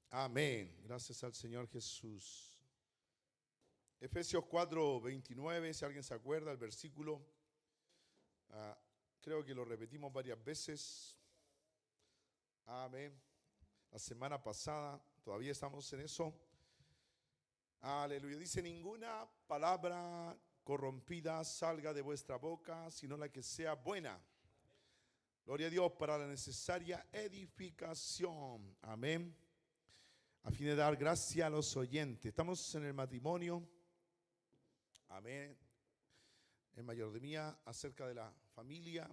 Amén. Gracias al Señor Jesús. Efesios 4:29, si alguien se acuerda, el versículo, creo que lo repetimos varias veces. Amén. La semana pasada, todavía estamos en eso. Aleluya. Dice: ninguna palabra corrompida salga de vuestra boca, sino la que sea buena. Gloria a Dios, para la necesaria edificación. Amén. A fin de dar gracia a los oyentes. Estamos en el matrimonio. Amén. En mayordomía acerca de la familia,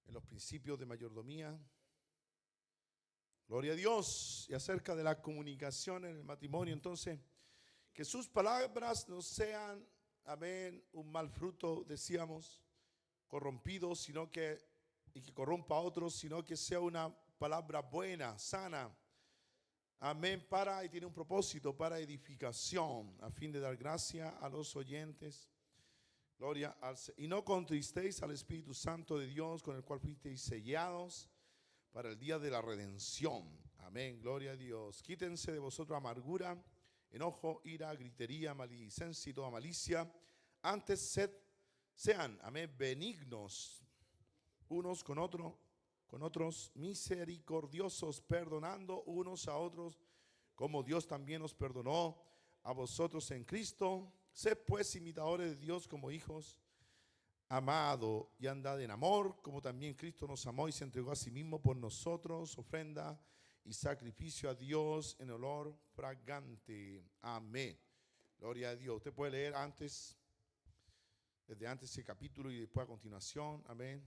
en los principios de mayordomía. Gloria a Dios. Y acerca de la comunicación en el matrimonio. Entonces, que sus palabras no sean, amén, un mal fruto, decíamos, corrompido, sino que, y que corrompa a otros, sino que sea una palabra buena, sana. Amén, y tiene un propósito para edificación, a fin de dar gracia a los oyentes. Gloria al Señor. Y no contristéis al Espíritu Santo de Dios, con el cual fuisteis sellados para el día de la redención. Amén, gloria a Dios. Quítense de vosotros amargura, enojo, ira, gritería, maledicencia y toda malicia. Antes sean, amén, benignos unos con otros, misericordiosos, perdonando unos a otros, como Dios también os perdonó a vosotros en Cristo. Sed pues imitadores de Dios como hijos, amado, y andad en amor, como también Cristo nos amó y se entregó a sí mismo por nosotros, ofrenda y sacrificio a Dios en olor fragante. Amén. Gloria a Dios. Usted puede leer desde antes ese capítulo y después a continuación, amén,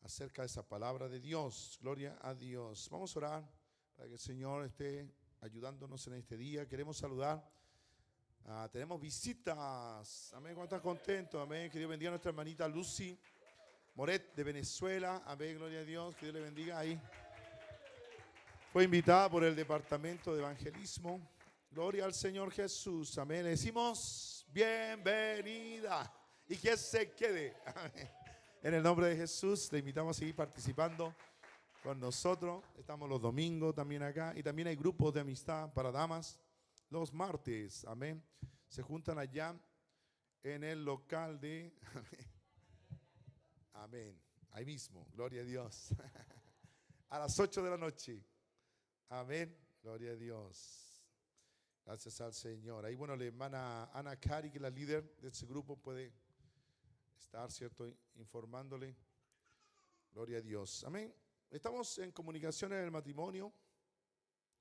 acerca de esa palabra de Dios. Gloria a Dios. Vamos a orar para que el Señor esté ayudándonos en este día. Queremos saludar. Tenemos visitas. Amén. ¿Cuántos están contentos? Amén. Que Dios bendiga a nuestra hermanita Lucy Moret de Venezuela. Amén. Gloria a Dios. Que Dios le bendiga ahí. Fue invitada por el Departamento de Evangelismo. Gloria al Señor Jesús. Amén. Le decimos bienvenida. Y que se quede. Amén. En el nombre de Jesús, le invitamos a seguir participando con nosotros. Estamos los domingos también acá. Y también hay grupos de amistad para damas los martes. Amén. Se juntan allá en el local de... Amén. Ahí mismo. Gloria a Dios. A las 8 de la noche. Amén. Gloria a Dios. Gracias al Señor. Ahí, bueno, la hermana Ana Cari, que es la líder de ese grupo, puede estar, ¿cierto?, informándole. Gloria a Dios. Amén. Estamos en comunicación en el matrimonio.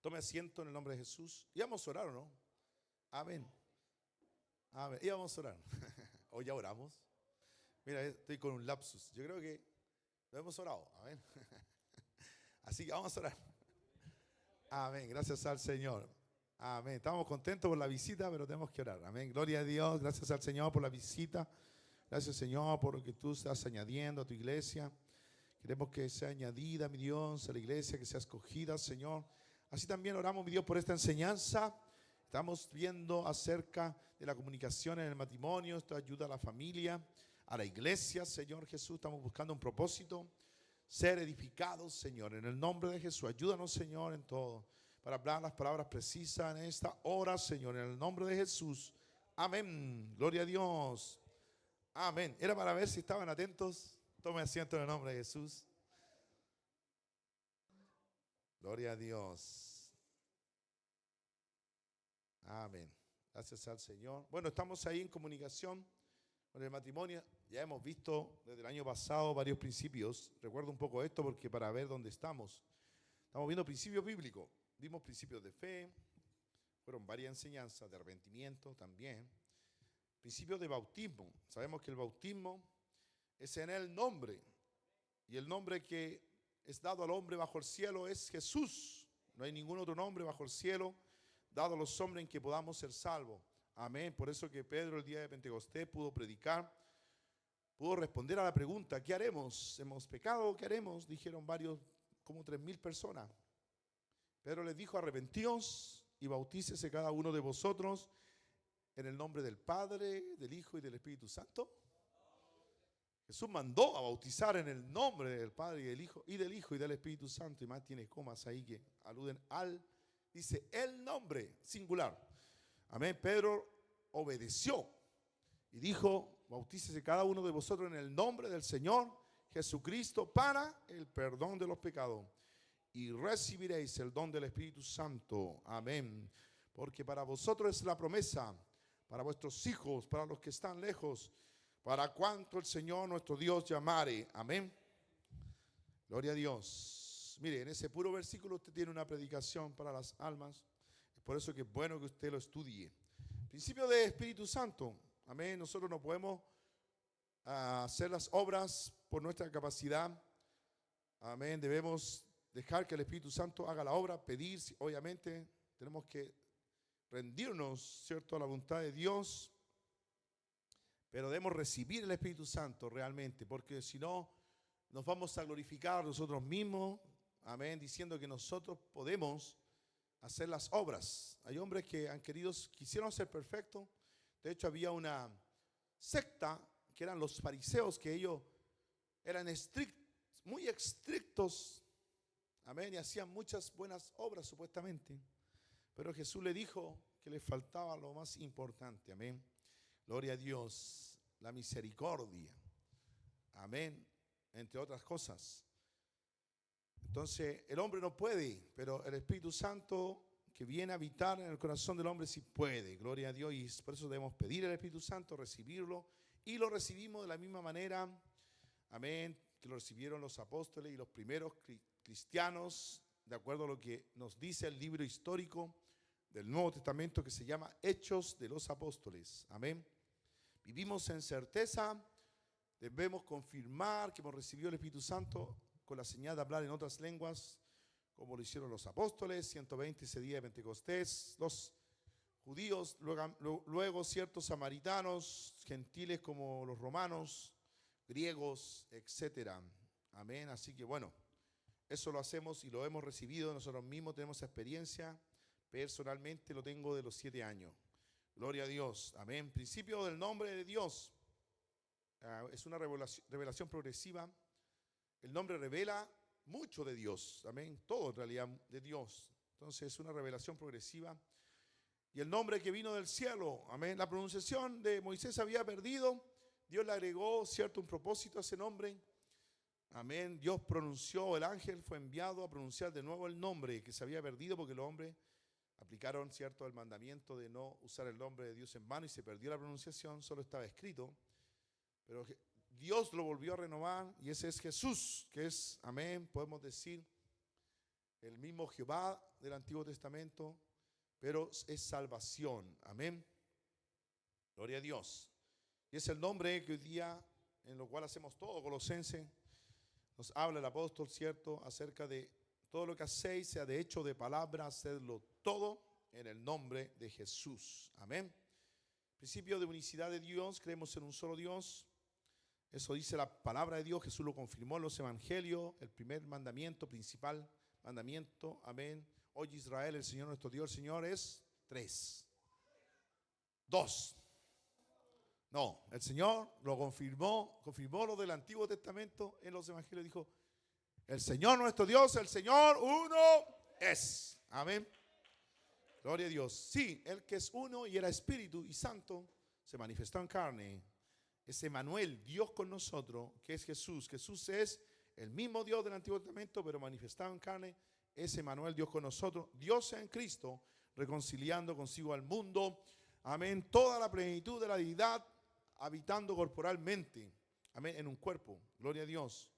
Tome asiento en el nombre de Jesús. ¿Y vamos a orar o no? Amén. Amén. Y vamos a orar. ¿O ya oramos? Mira, estoy con un lapsus. Yo creo que lo hemos orado. Amén. Así que vamos a orar. Amén. Gracias al Señor. Amén. Estamos contentos por la visita, pero tenemos que orar. Amén. Gloria a Dios. Gracias al Señor por la visita. Gracias, Señor, por lo que tú estás añadiendo a tu iglesia. Queremos que sea añadida, mi Dios, a la iglesia, que sea escogida, Señor. Así también oramos, mi Dios, por esta enseñanza. Estamos viendo acerca de la comunicación en el matrimonio. Esto ayuda a la familia, a la iglesia, Señor Jesús. Estamos buscando un propósito, ser edificados, Señor, en el nombre de Jesús. Ayúdanos, Señor, en todo, para hablar las palabras precisas en esta hora, Señor, en el nombre de Jesús. Amén. Gloria a Dios. Amén. Era para ver si estaban atentos. Tome asiento en el nombre de Jesús. Gloria a Dios. Amén. Gracias al Señor. Bueno, estamos ahí en comunicación con el matrimonio. Ya hemos visto desde el año pasado varios principios. Recuerdo un poco esto porque para ver dónde estamos. Estamos viendo principios bíblicos. Vimos principios de fe. Fueron varias enseñanzas de arrepentimiento también. Principios de bautismo. Sabemos que el bautismo es en el nombre. Y el nombre que es dado al hombre bajo el cielo es Jesús. No hay ningún otro nombre bajo el cielo dado a los hombres en que podamos ser salvos. Amén. Por eso que Pedro el día de Pentecostés pudo predicar, pudo responder a la pregunta: ¿qué haremos? ¿Hemos pecado? ¿Qué haremos? Dijeron varios, como 3,000 personas. Pedro les dijo: arrepentíos y bautícese cada uno de vosotros en el nombre del Padre, del Hijo y del Espíritu Santo. Jesús mandó a bautizar en el nombre del Padre y del Hijo y del Espíritu Santo. Y más tiene comas ahí que aluden al dice el nombre, singular. Amén. Pedro obedeció y dijo, bautícese cada uno de vosotros en el nombre del Señor Jesucristo para el perdón de los pecados y recibiréis el don del Espíritu Santo. Amén. Porque para vosotros es la promesa, para vuestros hijos, para los que están lejos, para cuanto el Señor nuestro Dios llamare. Amén. Gloria a Dios. Mire, en ese puro versículo usted tiene una predicación para las almas. Es por eso que es bueno que usted lo estudie. Principio de Espíritu Santo. Amén. Nosotros no podemos hacer las obras por nuestra capacidad. Amén. Debemos dejar que el Espíritu Santo haga la obra, pedir. Obviamente tenemos que rendirnos, ¿cierto?, a la voluntad de Dios. Pero debemos recibir el Espíritu Santo realmente, porque si no, nos vamos a glorificar nosotros mismos, amén, diciendo que nosotros podemos hacer las obras. Hay hombres que quisieron ser perfectos. De hecho, había una secta que eran los fariseos, que ellos eran muy estrictos, amén, y hacían muchas buenas obras supuestamente. Pero Jesús le dijo que le faltaba lo más importante, amén. Gloria a Dios, la misericordia, amén, entre otras cosas. Entonces, el hombre no puede, pero el Espíritu Santo que viene a habitar en el corazón del hombre sí puede. Gloria a Dios, y por eso debemos pedir al Espíritu Santo, recibirlo, y lo recibimos de la misma manera, amén, que lo recibieron los apóstoles y los primeros cristianos, de acuerdo a lo que nos dice el libro histórico del Nuevo Testamento que se llama Hechos de los Apóstoles. Amén. Vivimos en certeza, debemos confirmar que hemos recibido el Espíritu Santo con la señal de hablar en otras lenguas, como lo hicieron los apóstoles, 120 ese día de Pentecostés, los judíos, luego ciertos samaritanos, gentiles como los romanos, griegos, etcétera. Amén. Así que bueno, eso lo hacemos y lo hemos recibido nosotros mismos, tenemos experiencia. Personalmente lo tengo de los 7 años. Gloria a Dios. Amén. Principio del nombre de Dios. Es una revelación progresiva. El nombre revela mucho de Dios. Amén. Todo en realidad de Dios. Entonces es una revelación progresiva. Y el nombre que vino del cielo. Amén. La pronunciación de Moisés había perdido. Dios le agregó, cierto, un propósito a ese nombre. Amén. Dios pronunció, el ángel fue enviado a pronunciar de nuevo el nombre que se había perdido porque los hombres aplicaron, cierto, el mandamiento de no usar el nombre de Dios en vano y se perdió la pronunciación, solo estaba escrito. Pero Dios lo volvió a renovar y ese es Jesús, que es, amén, podemos decir, el mismo Jehová del Antiguo Testamento, pero es salvación. Amén. Gloria a Dios. Y es el nombre que hoy día, en lo cual hacemos todo, Colosenses, nos habla el apóstol, cierto, acerca de todo lo que hacéis, sea de hecho, de palabra, hacedlo todo en el nombre de Jesús. Amén. Principio de unicidad de Dios, creemos en un solo Dios. Eso dice la palabra de Dios, Jesús lo confirmó en los evangelios, el primer mandamiento, principal mandamiento. Amén. Oye Israel, el Señor nuestro Dios, el Señor es 3. 2. No, el Señor lo confirmó lo del Antiguo Testamento en los evangelios. Dijo, el Señor nuestro Dios, el Señor uno es. Amén. Gloria a Dios. Sí, el que es uno y era espíritu y santo, se manifestó en carne. Es Emmanuel, Dios con nosotros, que es Jesús. Jesús es el mismo Dios del Antiguo Testamento, pero manifestado en carne. Es Emmanuel, Dios con nosotros. Dios en Cristo, reconciliando consigo al mundo. Amén. Toda la plenitud de la deidad habitando corporalmente. Amén. En un cuerpo. Gloria a Dios.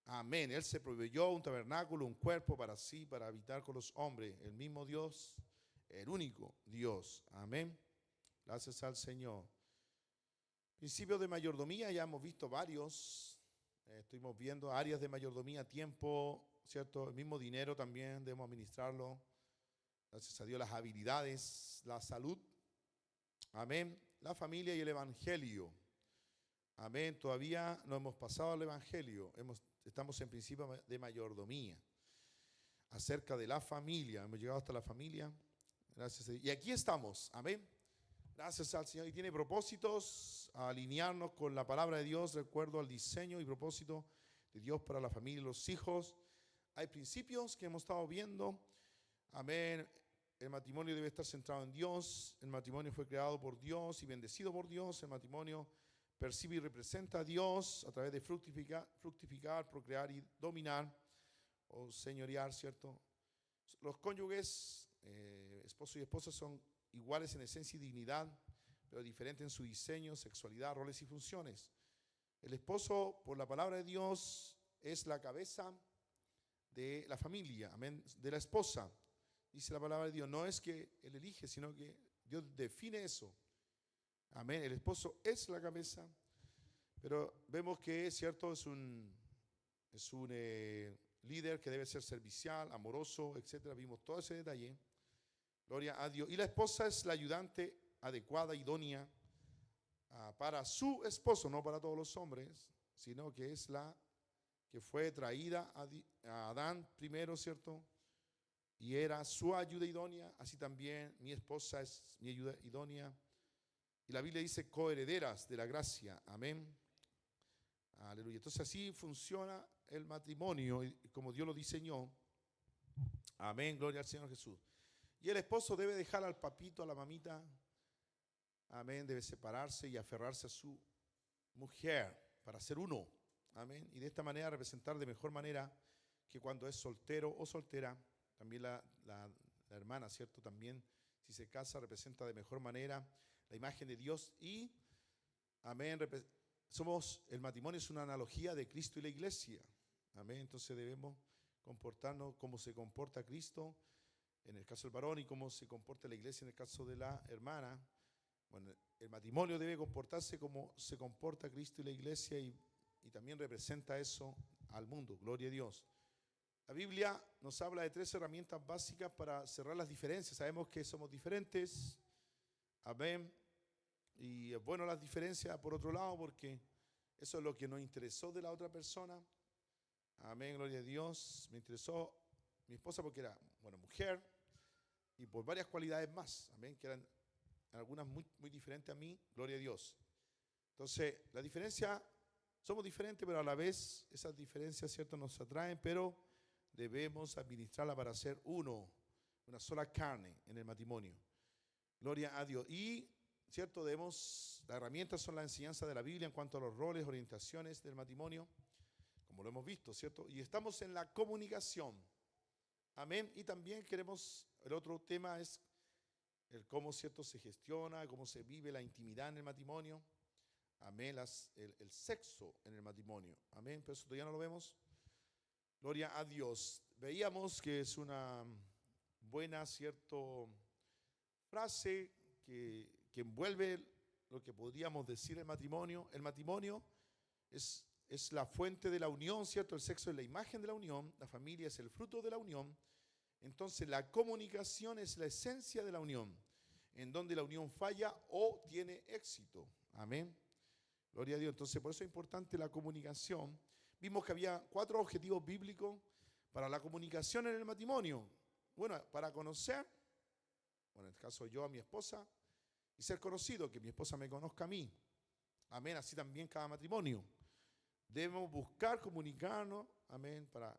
Amén. Él se proveyó un tabernáculo, un cuerpo para sí, para habitar con los hombres. El mismo Dios, el único Dios. Amén. Gracias al Señor. Principios de mayordomía, ya hemos visto varios. Estuvimos viendo áreas de mayordomía, tiempo, ¿cierto? El mismo dinero también debemos administrarlo. Gracias a Dios, las habilidades, la salud. Amén. La familia y el evangelio. Amén. Todavía no hemos pasado al evangelio. Estamos en principio de mayordomía. Acerca de la familia. Hemos llegado hasta la familia. Gracias a Dios. Y aquí estamos. Amén. Gracias al Señor. Y tiene propósitos a alinearnos con la palabra de Dios, de acuerdo al diseño y propósito de Dios para la familia y los hijos. Hay principios que hemos estado viendo. Amén. El matrimonio debe estar centrado en Dios. El matrimonio fue creado por Dios y bendecido por Dios. El matrimonio percibe y representa a Dios a través de fructificar, procrear y dominar o señorear, ¿cierto? Los cónyuges, esposo y esposa, son iguales en esencia y dignidad, pero diferentes en su diseño, sexualidad, roles y funciones. El esposo, por la palabra de Dios, es la cabeza de la familia, amén, de la esposa. Dice la palabra de Dios, no es que él elige, sino que Dios define eso. Amén, el esposo es la cabeza, pero vemos que, cierto, es un líder que debe ser servicial, amoroso, etcétera. Vimos todo ese detalle. Gloria a Dios. Y la esposa es la ayudante adecuada, idónea para su esposo, no para todos los hombres, sino que es la que fue traída a Adán primero, ¿cierto? Y era su ayuda idónea. Así también mi esposa es mi ayuda idónea. Y la Biblia dice coherederas de la gracia. Amén. Aleluya. Entonces así funciona el matrimonio, como Dios lo diseñó. Amén. Gloria al Señor Jesús. Y el esposo debe dejar al papito, a la mamita. Amén. Debe separarse y aferrarse a su mujer para ser uno. Amén. Y de esta manera representar de mejor manera que cuando es soltero o soltera. También la hermana, ¿cierto? También si se casa representa de mejor manera la imagen de Dios. Y, amén, el matrimonio es una analogía de Cristo y la iglesia. Amén. Entonces debemos comportarnos como se comporta Cristo en el caso del varón y cómo se comporta la iglesia en el caso de la hermana. Bueno, el matrimonio debe comportarse como se comporta Cristo y la iglesia y también representa eso al mundo. Gloria a Dios. La Biblia nos habla de 3 herramientas básicas para cerrar las diferencias. Sabemos que somos diferentes. Amén. Y es bueno las diferencias por otro lado porque eso es lo que nos interesó de la otra persona. Amén, gloria a Dios. Me interesó mi esposa porque era, bueno, mujer y por varias cualidades más. Amén, que eran algunas muy, muy diferentes a mí. Gloria a Dios. Entonces, la diferencia, somos diferentes, pero a la vez esas diferencias, ¿cierto?, nos atraen, pero debemos administrarla para ser uno, una sola carne en el matrimonio. Gloria a Dios. Y, ¿cierto? Las herramientas son la enseñanza de la Biblia en cuanto a los roles, orientaciones del matrimonio, como lo hemos visto, ¿cierto? Y estamos en la comunicación. Amén. Y también el otro tema es el cómo, ¿cierto?, se gestiona, cómo se vive la intimidad en el matrimonio. Amén. El sexo en el matrimonio. Amén. Pero eso todavía no lo vemos. Gloria a Dios. Veíamos que es una buena, ¿cierto?, frase que envuelve lo que podríamos decir el matrimonio. El matrimonio es la fuente de la unión, ¿cierto? El sexo es la imagen de la unión, la familia es el fruto de la unión. Entonces la comunicación es la esencia de la unión, en donde la unión falla o tiene éxito. Amén. Gloria a Dios. Entonces por eso es importante la comunicación. Vimos que había 4 objetivos bíblicos para la comunicación en el matrimonio. Bueno, para conocer, bueno, en este caso yo a mi esposa, y ser conocido, que mi esposa me conozca a mí. Amén, así también cada matrimonio. Debemos buscar comunicarnos, amén, para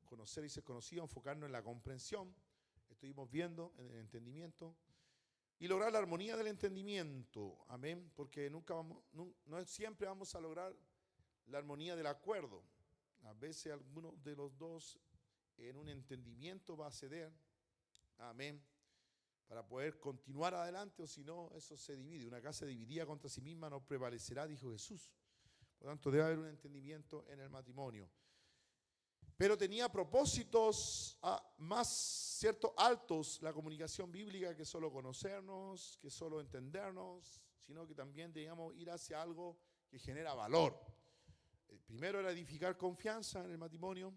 conocer y ser conocido, enfocarnos en la comprensión. Estuvimos viendo en el entendimiento. Y lograr la armonía del entendimiento, amén, porque no siempre vamos a lograr la armonía del acuerdo. A veces alguno de los dos en un entendimiento va a ceder, amén, para poder continuar adelante, o si no, eso se divide. Una casa dividida contra sí misma no prevalecerá, dijo Jesús. Por lo tanto, debe haber un entendimiento en el matrimonio. Pero tenía propósitos más, ¿cierto?, altos la comunicación bíblica que solo conocernos, que solo entendernos, sino que también debíamos ir hacia algo que genera valor. El primero era edificar confianza en el matrimonio,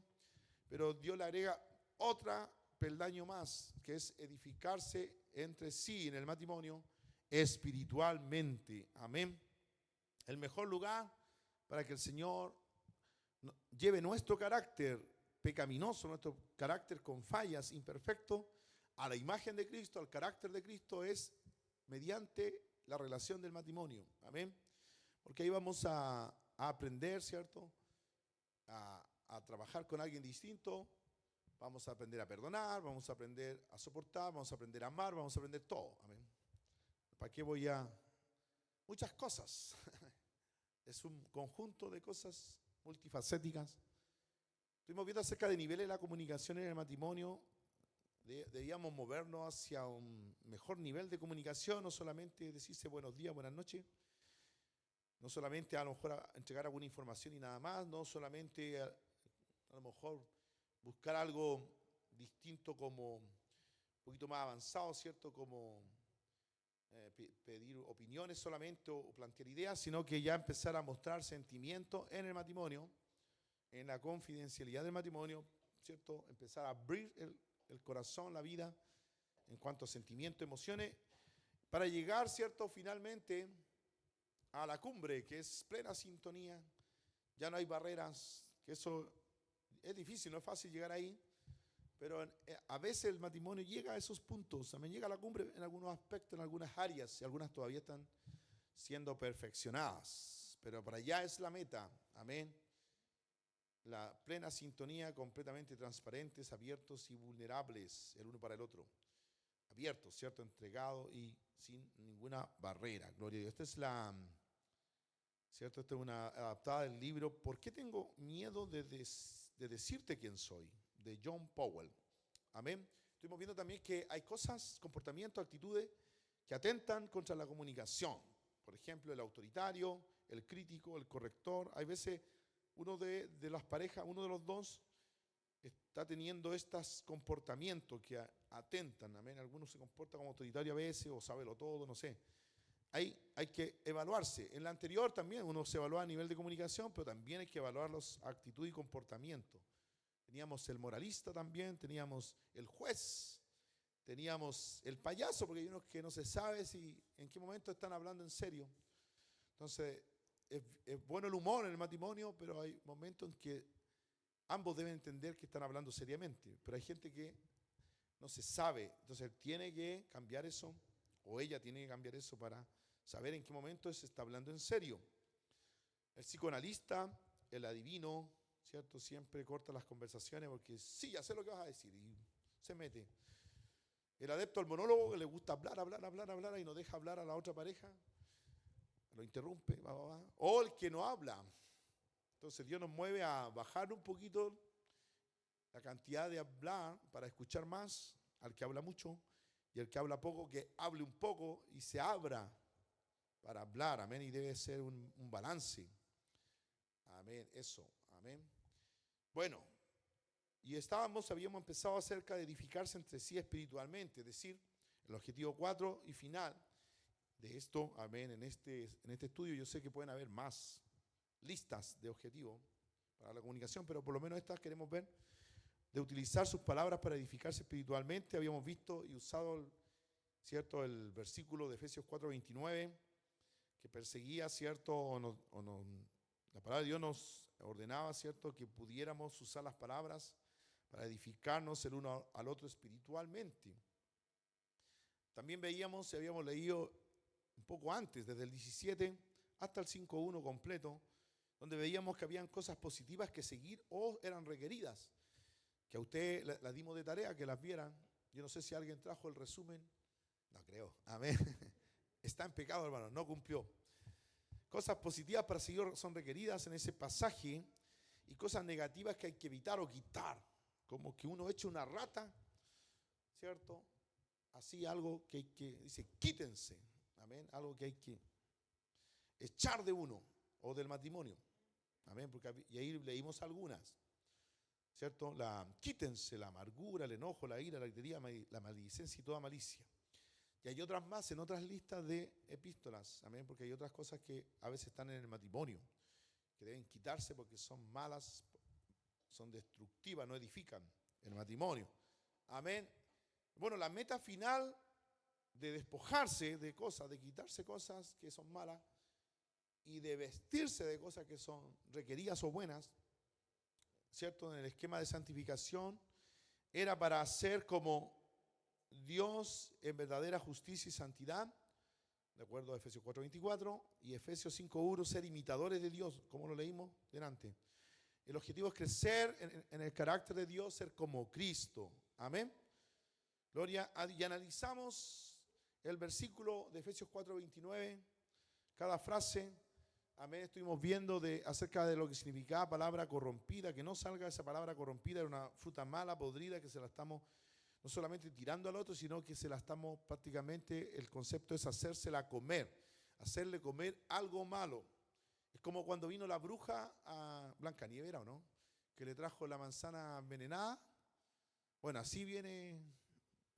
pero Dios le agrega otra peldaño más, que es edificarse entre sí en el matrimonio espiritualmente. Amén. El mejor lugar para que el Señor lleve nuestro carácter pecaminoso, nuestro carácter con fallas, imperfecto, a la imagen de Cristo, al carácter de Cristo, es mediante la relación del matrimonio. Amén. Porque ahí vamos a aprender, ¿cierto?, a trabajar con alguien distinto, Vamos a aprender a perdonar, vamos a aprender a soportar, vamos a aprender a amar, vamos a aprender todo. Amén. ¿Para qué voy a...? Muchas cosas. Es un conjunto de cosas multifacéticas. Estuvimos viendo acerca de niveles de la comunicación en el matrimonio. Debíamos movernos hacia un mejor nivel de comunicación, no solamente decirse buenos días, buenas noches, no solamente a lo mejor entregar alguna información y nada más, no solamente a lo mejor buscar algo distinto como un poquito más avanzado, ¿cierto? Como pedir opiniones solamente o plantear ideas, sino que ya empezar a mostrar sentimientos en el matrimonio, en la confidencialidad del matrimonio, ¿cierto? Empezar a abrir el corazón, la vida, en cuanto a sentimientos, emociones, para llegar, ¿cierto? Finalmente a la cumbre, que es plena sintonía. Ya no hay barreras, que eso es difícil, no es fácil llegar ahí, pero a veces el matrimonio llega a esos puntos, también llega a la cumbre en algunos aspectos, en algunas áreas, y algunas todavía están siendo perfeccionadas, pero para allá es la meta, amén. La plena sintonía, completamente transparentes, abiertos y vulnerables el uno para el otro, abiertos, ¿cierto? Entregados y sin ninguna barrera, gloria a Dios. ¿Cierto? Esta es una adaptada del libro ¿Por qué tengo miedo de decirte quién soy? De John Powell. Amén. Estuvimos viendo también que hay cosas, comportamientos, actitudes que atentan contra la comunicación. Por ejemplo, el autoritario, el crítico, el corrector. Hay veces uno de las parejas, uno de los dos, está teniendo estos comportamientos que atentan. Amén. Algunos se comportan como autoritario a veces o sábelo todo, no sé. Hay que evaluarse. En la anterior también uno se evalúa a nivel de comunicación, pero también hay que evaluar los actitudes y comportamientos. Teníamos el moralista también, teníamos el juez, teníamos el payaso, porque hay unos que no se sabe si en qué momento están hablando en serio. Entonces, es bueno el humor en el matrimonio, pero hay momentos en que ambos deben entender que están hablando seriamente. Pero hay gente que no se sabe, entonces él tiene que cambiar eso, o ella tiene que cambiar eso para saber en qué momento se está hablando en serio. El psicoanalista, el adivino, ¿cierto? Siempre corta las conversaciones porque sí, ya sé lo que vas a decir y se mete. El adepto al monólogo que le gusta hablar y no deja hablar a la otra pareja, lo interrumpe, va. O el que no habla. Entonces Dios nos mueve a bajar un poquito la cantidad de hablar para escuchar más al que habla mucho y el que habla poco que hable un poco y se abra para hablar, amén, y debe ser un balance, amén, eso, amén. Bueno, y habíamos empezado acerca de edificarse entre sí espiritualmente, es decir, el objetivo 4 y final de esto, amén, en este estudio. Yo sé que pueden haber más listas de objetivos para la comunicación, pero por lo menos estas queremos ver, de utilizar sus palabras para edificarse espiritualmente. Habíamos visto y usado, ¿cierto?, el versículo de Efesios 4:29, que perseguía, ¿cierto?, la palabra de Dios nos ordenaba, ¿cierto?, que pudiéramos usar las palabras para edificarnos el uno al otro espiritualmente. También veíamos y habíamos leído un poco antes, desde el 17 hasta el 5:1 completo, donde veíamos que habían cosas positivas que seguir o eran requeridas, que a usted las dimos de tarea, que las vieran. Yo no sé si alguien trajo el resumen, no creo, amén. Está en pecado, hermano, no cumplió. Cosas positivas para seguir son requeridas en ese pasaje y cosas negativas que hay que evitar o quitar, como que uno eche una rata, ¿cierto? Así algo que hay que, dice, quítense, amén, algo que hay que echar de uno o del matrimonio, amén, y ahí leímos algunas, ¿cierto? Quítense la amargura, el enojo, la ira, la gritería, la maledicencia y toda malicia. Y hay otras más en otras listas de epístolas, amén, porque hay otras cosas que a veces están en el matrimonio, que deben quitarse porque son malas, son destructivas, no edifican el matrimonio, amén. Bueno, la meta final de despojarse de cosas, de quitarse cosas que son malas y de vestirse de cosas que son requeridas o buenas, ¿cierto? En el esquema de santificación era para ser como Dios en verdadera justicia y santidad, de acuerdo a Efesios 4:24, y Efesios 5:1, ser imitadores de Dios, como lo leímos delante. El objetivo es crecer en el carácter de Dios, ser como Cristo. Amén. Gloria a Dios. Y analizamos el versículo de Efesios 4:29, cada frase. Amén. Estuvimos viendo acerca de lo que significaba palabra corrompida, que no salga esa palabra corrompida, era una fruta mala, podrida, que se la estamos no solamente tirando al otro, sino que se la estamos prácticamente, el concepto es hacérsela comer, hacerle comer algo malo. Es como cuando vino la bruja a Blancanieves, ¿era o no? Que le trajo la manzana envenenada. Bueno, así viene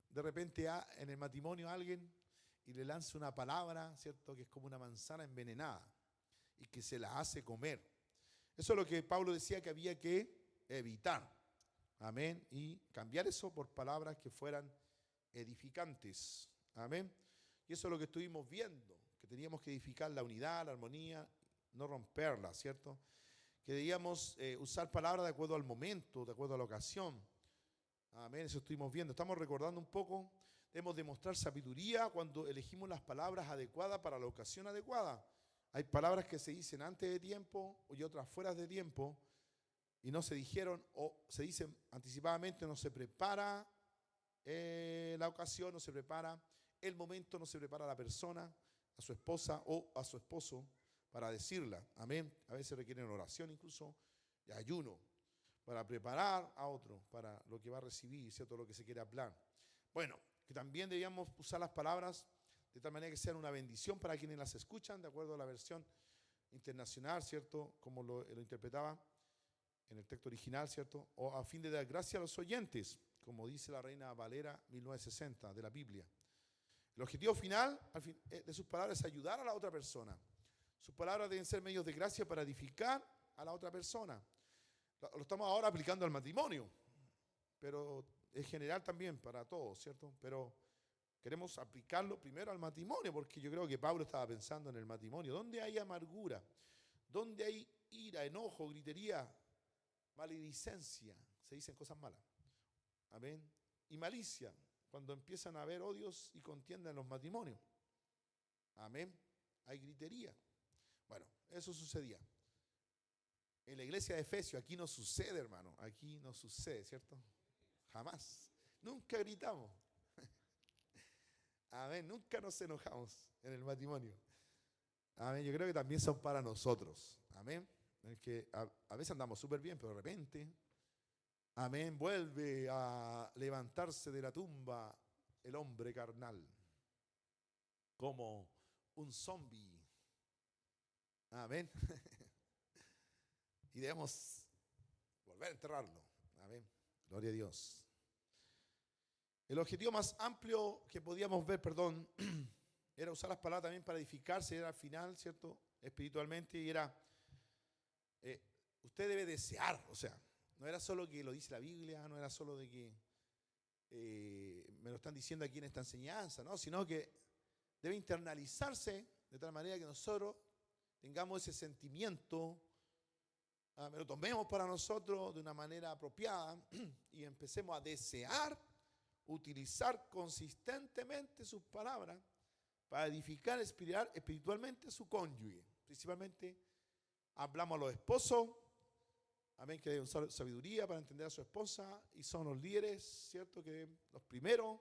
de repente en el matrimonio alguien y le lanza una palabra, ¿cierto? Que es como una manzana envenenada y que se la hace comer. Eso es lo que Pablo decía que había que evitar. Amén. Y cambiar eso por palabras que fueran edificantes. Amén. Y eso es lo que estuvimos viendo, que teníamos que edificar la unidad, la armonía, no romperla, ¿cierto? Que debíamos usar palabras de acuerdo al momento, de acuerdo a la ocasión. Amén, eso estuvimos viendo. Estamos recordando un poco, debemos demostrar sabiduría cuando elegimos las palabras adecuadas para la ocasión adecuada. Hay palabras que se dicen antes de tiempo y otras fuera de tiempo y no se dijeron o se dicen anticipadamente, no se prepara la ocasión, no se prepara el momento, no se prepara la persona, a su esposa o a su esposo para decirla. Amén. A veces requieren oración incluso y ayuno para preparar a otro para lo que va a recibir, ¿cierto? Lo que se quiere hablar. Bueno, que también debíamos usar las palabras de tal manera que sean una bendición para quienes las escuchan, de acuerdo a la versión internacional, ¿cierto? Como lo interpretaba en el texto original, ¿cierto? O a fin de dar gracia a los oyentes, como dice la Reina Valera 1960 de la Biblia. El objetivo final de sus palabras es ayudar a la otra persona. Sus palabras deben ser medios de gracia para edificar a la otra persona. Lo estamos ahora aplicando al matrimonio, pero en general también para todos, ¿cierto? Pero queremos aplicarlo primero al matrimonio, porque yo creo que Pablo estaba pensando en el matrimonio. ¿Dónde hay amargura? ¿Dónde hay ira, enojo, gritería, maledicencia? Se dicen cosas malas. Amén. Y malicia, cuando empiezan a haber odios y contienda en los matrimonios. Amén. Hay gritería. Bueno, eso sucedía. En la iglesia de Efesios, aquí no sucede, hermano. Aquí no sucede, ¿cierto? Jamás. Nunca gritamos. Amén. Nunca nos enojamos en el matrimonio. Amén. Yo creo que también son para nosotros. Amén. Es que a veces andamos súper bien, pero de repente, amén, vuelve a levantarse de la tumba el hombre carnal. Como un zombie. Amén. Y debemos volver a enterrarlo. Amén. Gloria a Dios. El objetivo más amplio que podíamos ver, era usar las palabras también para edificarse, era al final, ¿cierto? Espiritualmente, y era, usted debe desear, o sea, no era solo que lo dice la Biblia, no era solo de que me lo están diciendo aquí en esta enseñanza, ¿no? Sino que debe internalizarse de tal manera que nosotros tengamos ese sentimiento, lo tomemos para nosotros de una manera apropiada y empecemos a desear utilizar consistentemente sus palabras para edificar espiritualmente a su cónyuge. Principalmente hablamos a los esposos, amén, que deben usar sabiduría para entender a su esposa y son los líderes, ¿cierto? Que los primeros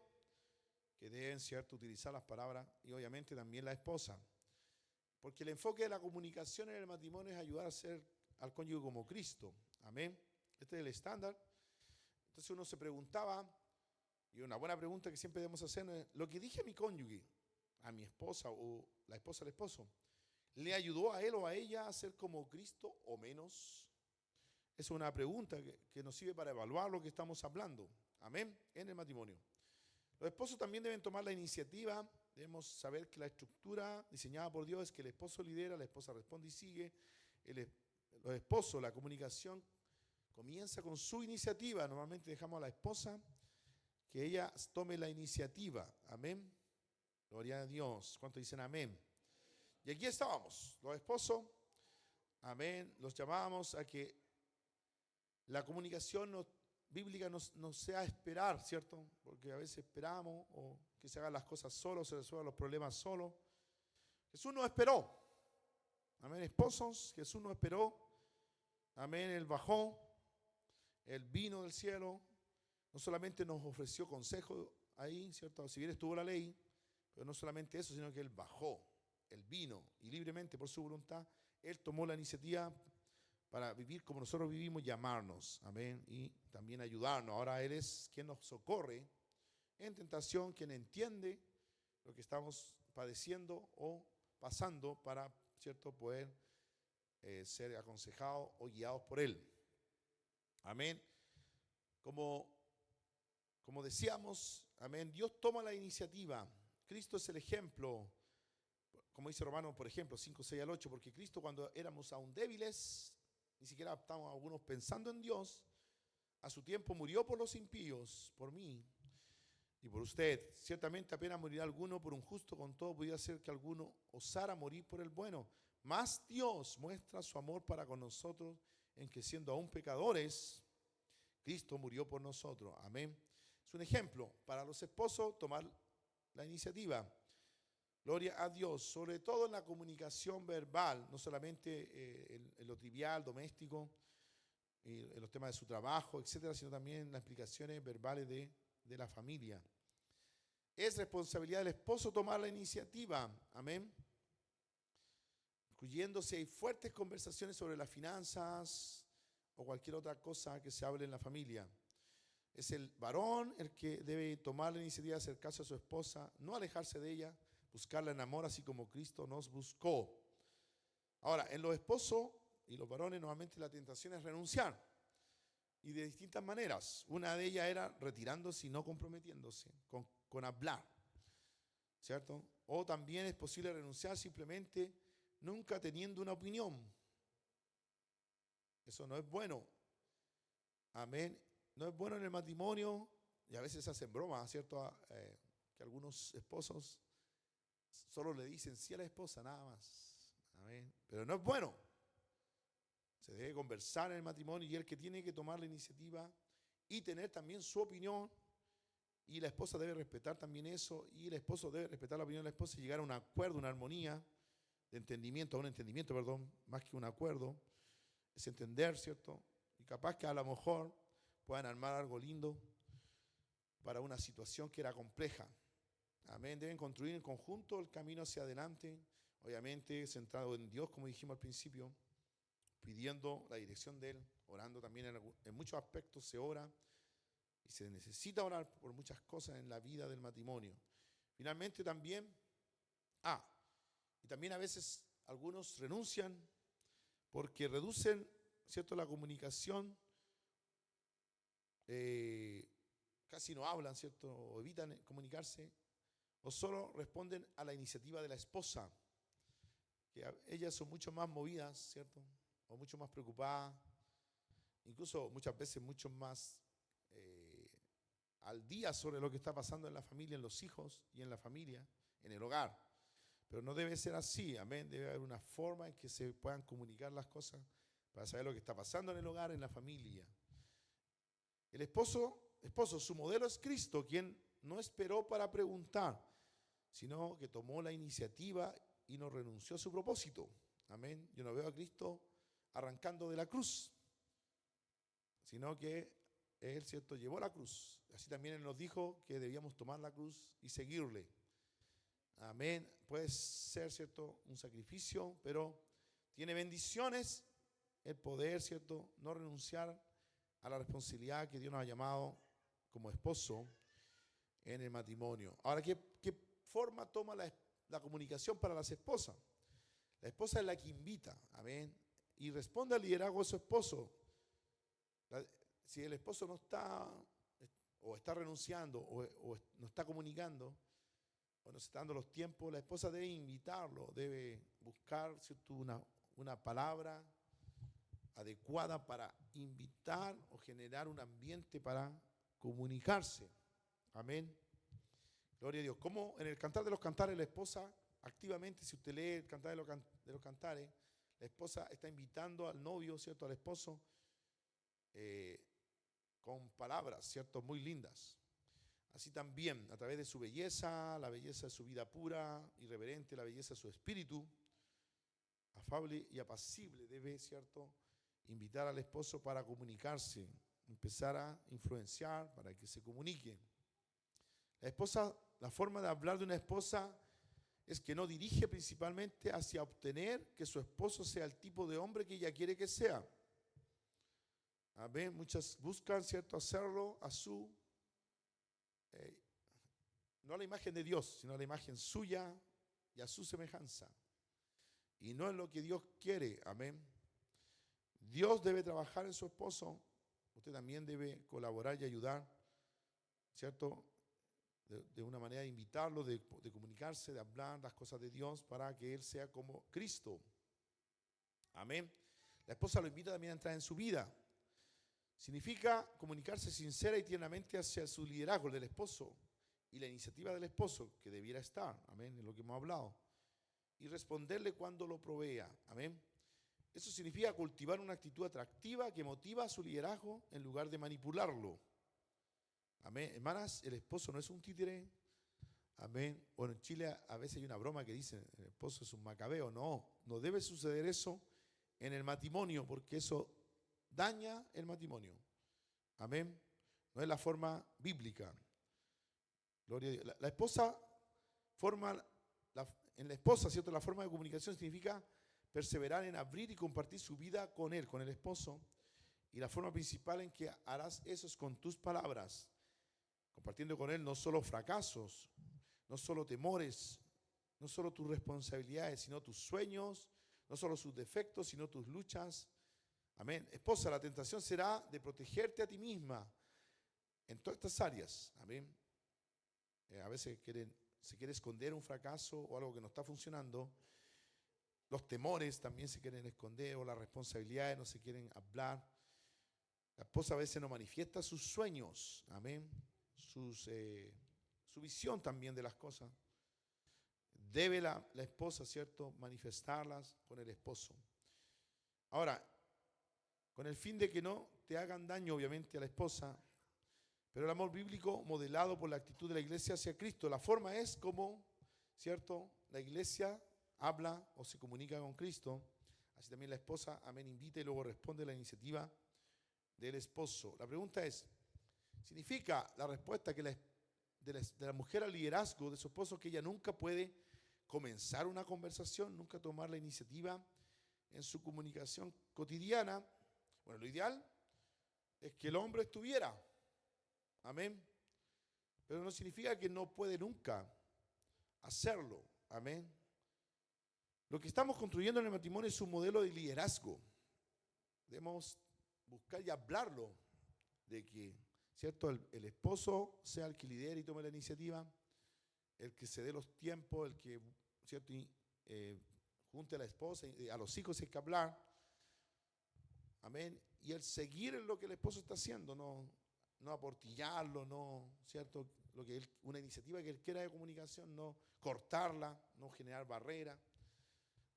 que deben, ¿cierto?, utilizar las palabras y obviamente también la esposa. Porque el enfoque de la comunicación en el matrimonio es ayudar a ser al cónyuge como Cristo. Amén. Este es el estándar. Entonces uno se preguntaba, y una buena pregunta que siempre debemos hacer es, lo que dije a mi cónyuge, a mi esposa o la esposa al esposo, ¿le ayudó a él o a ella a ser como Cristo o menos? Es una pregunta que nos sirve para evaluar lo que estamos hablando. Amén. En el matrimonio. Los esposos también deben tomar la iniciativa. Debemos saber que la estructura diseñada por Dios es que el esposo lidera, la esposa responde y sigue. Los esposos, la comunicación comienza con su iniciativa. Normalmente dejamos a la esposa que ella tome la iniciativa. Amén. Gloria a Dios. ¿Cuántos dicen amén? Y aquí estábamos, los esposos. Amén. Los llamábamos a que la comunicación bíblica no sea esperar, ¿cierto? Porque a veces esperamos o que se hagan las cosas solos, se resuelvan los problemas solos. Jesús no esperó. Amén, esposos, Jesús no esperó Amén, Él bajó, Él vino del cielo, no solamente nos ofreció consejo ahí, ¿cierto? Si bien estuvo la ley, pero no solamente eso, sino que Él bajó, Él vino y libremente por su voluntad, Él tomó la iniciativa para vivir como nosotros vivimos, llamarnos, amén, y también ayudarnos. Ahora Él es quien nos socorre en tentación, quien entiende lo que estamos padeciendo o pasando para, ¿cierto?, poder ser aconsejados o guiados por Él. Amén. Como decíamos, amén, Dios toma la iniciativa. Cristo es el ejemplo, como dice Romanos, por ejemplo, 5, 6 al 8, porque Cristo cuando éramos aún débiles, ni siquiera estábamos algunos pensando en Dios, a su tiempo murió por los impíos, por mí y por usted. Ciertamente apenas morirá alguno por un justo, con todo podría ser que alguno osara morir por el bueno. Mas Dios muestra su amor para con nosotros en que siendo aún pecadores, Cristo murió por nosotros. Amén. Es un ejemplo para los esposos tomar la iniciativa. Gloria a Dios, sobre todo en la comunicación verbal, no solamente en lo trivial, doméstico, en los temas de su trabajo, etcétera, sino también en las explicaciones verbales de la familia. Es responsabilidad del esposo tomar la iniciativa. Amén. Incluyendo si hay fuertes conversaciones sobre las finanzas o cualquier otra cosa que se hable en la familia. Es el varón el que debe tomar la iniciativa de acercarse a su esposa, no alejarse de ella, buscarla en amor, así como Cristo nos buscó. Ahora, en los esposos y los varones, normalmente la tentación es renunciar. Y de distintas maneras. Una de ellas era retirándose y no comprometiéndose con hablar. ¿Cierto? O también es posible renunciar simplemente nunca teniendo una opinión. Eso no es bueno. Amén. No es bueno en el matrimonio. Y a veces se hacen bromas, ¿cierto? Que algunos esposos solo le dicen sí a la esposa, nada más. Amén. Pero no es bueno. Se debe conversar en el matrimonio y el que tiene que tomar la iniciativa y tener también su opinión. Y la esposa debe respetar también eso. Y el esposo debe respetar la opinión de la esposa y llegar a un acuerdo, una armonía de entendimiento, a un entendimiento, perdón, más que un acuerdo. Es entender, ¿cierto? Y capaz que a lo mejor puedan armar algo lindo para una situación que era compleja. Amén. Deben construir en conjunto el camino hacia adelante, obviamente centrado en Dios, como dijimos al principio, pidiendo la dirección de Él, orando también en muchos aspectos se ora y se necesita orar por muchas cosas en la vida del matrimonio. Finalmente también, y también a veces algunos renuncian porque reducen, ¿cierto?, la comunicación, casi no hablan, ¿cierto?, o evitan comunicarse, o solo responden a la iniciativa de la esposa, que ellas son mucho más movidas, ¿cierto?, o mucho más preocupadas, incluso muchas veces mucho más al día sobre lo que está pasando en la familia, en los hijos y en la familia, en el hogar. Pero no debe ser así, amén. Debe haber una forma en que se puedan comunicar las cosas para saber lo que está pasando en el hogar, en la familia. El esposo, su modelo es Cristo, quien no esperó para preguntar, sino que tomó la iniciativa y no renunció a su propósito. Amén. Yo no veo a Cristo arrancando de la cruz, sino que Él, ¿cierto?, llevó la cruz. Así también Él nos dijo que debíamos tomar la cruz y seguirle. Amén. Puede ser, ¿cierto?, un sacrificio, pero tiene bendiciones el poder, ¿cierto?, no renunciar a la responsabilidad que Dios nos ha llamado como esposo en el matrimonio. Ahora, ¿qué forma toma la comunicación para las esposas? La esposa es la que invita, amén, y responde al liderazgo de su esposo. Si el esposo no está, o está renunciando, o no está comunicando, o no se está dando los tiempos, la esposa debe invitarlo, debe buscar, ¿cierto?, una palabra adecuada para invitar o generar un ambiente para comunicarse. Amén. Gloria a Dios. Como en el Cantar de los Cantares, la esposa activamente, si usted lee el Cantar de los Cantares, la esposa está invitando al novio, ¿cierto?, al esposo, con palabras, ¿cierto?, muy lindas. Así también, a través de su belleza, la belleza de su vida pura, irreverente, la belleza de su espíritu, afable y apacible, debe, ¿cierto?, invitar al esposo para comunicarse, empezar a influenciar para que se comunique. La esposa, la forma de hablar de una esposa es que no dirige principalmente hacia obtener que su esposo sea el tipo de hombre que ella quiere que sea. Amén. Muchas buscan, ¿cierto?, hacerlo a su, no a la imagen de Dios, sino a la imagen suya y a su semejanza. Y no es lo que Dios quiere. Amén. Dios debe trabajar en su esposo. Usted también debe colaborar y ayudar, ¿cierto?, de una manera de invitarlo, de comunicarse, de hablar las cosas de Dios para que él sea como Cristo. Amén. La esposa lo invita también a entrar en su vida. Significa comunicarse sincera y tiernamente hacia su liderazgo, el del esposo, y la iniciativa del esposo, que debiera estar, amén, es lo que hemos hablado, y responderle cuando lo provea, amén. Eso significa cultivar una actitud atractiva que motiva a su liderazgo en lugar de manipularlo. Amén. Hermanas, el esposo no es un títere. Amén. Bueno, en Chile a veces hay una broma que dicen, el esposo es un macabeo. No, no debe suceder eso en el matrimonio, porque eso daña el matrimonio. Amén. No es la forma bíblica. Gloria a Dios. La esposa forma, en la esposa, ¿cierto? La forma de comunicación significa perseverar en abrir y compartir su vida con él, con el esposo. Y la forma principal en que harás eso es con tus palabras, compartiendo con él no solo fracasos, no solo temores, no solo tus responsabilidades, sino tus sueños, no solo sus defectos, sino tus luchas. Amén. Esposa, la tentación será de protegerte a ti misma en todas estas áreas. Amén. A veces se quiere esconder un fracaso o algo que no está funcionando. Los temores también se quieren esconder, o las responsabilidades no se quieren hablar. La esposa a veces no manifiesta sus sueños, amén, su visión también de las cosas. Debe la esposa, ¿cierto?, manifestarlas con el esposo. Ahora, con el fin de que no te hagan daño, obviamente, a la esposa, pero el amor bíblico modelado por la actitud de la iglesia hacia Cristo. La forma es como, ¿cierto?, la iglesia habla o se comunica con Cristo. Así también la esposa, amén, invita y luego responde a la iniciativa del esposo. La pregunta es, ¿significa la respuesta que de la mujer al liderazgo de su esposo que ella nunca puede comenzar una conversación, nunca tomar la iniciativa en su comunicación cotidiana? Bueno, lo ideal es que el hombre estuviera, amén, pero no significa que no puede nunca hacerlo, amén. Lo que estamos construyendo en el matrimonio es un modelo de liderazgo. Debemos buscar y hablarlo, de que, ¿cierto?, el esposo sea el que lidere y tome la iniciativa, el que se dé los tiempos, el que, ¿cierto?, junte a la esposa y a los hijos hay que hablar, amén, y el seguir en lo que el esposo está haciendo, no aportillarlo, no, ¿cierto?, una iniciativa que él quiera de comunicación, no cortarla, no generar barreras.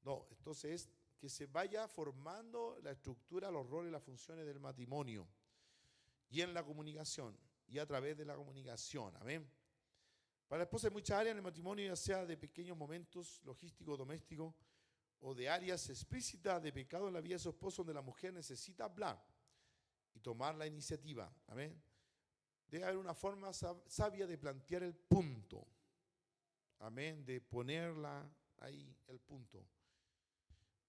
No, entonces es que se vaya formando la estructura, los roles, las funciones del matrimonio y en la comunicación y a través de la comunicación, amén. Para la esposa hay muchas áreas en el matrimonio, ya sea de pequeños momentos logísticos, domésticos, o de áreas explícitas de pecado en la vida de su esposo, donde la mujer necesita hablar y tomar la iniciativa, amén. Debe haber una forma sabia de plantear el punto, amén, de ponerla ahí el punto.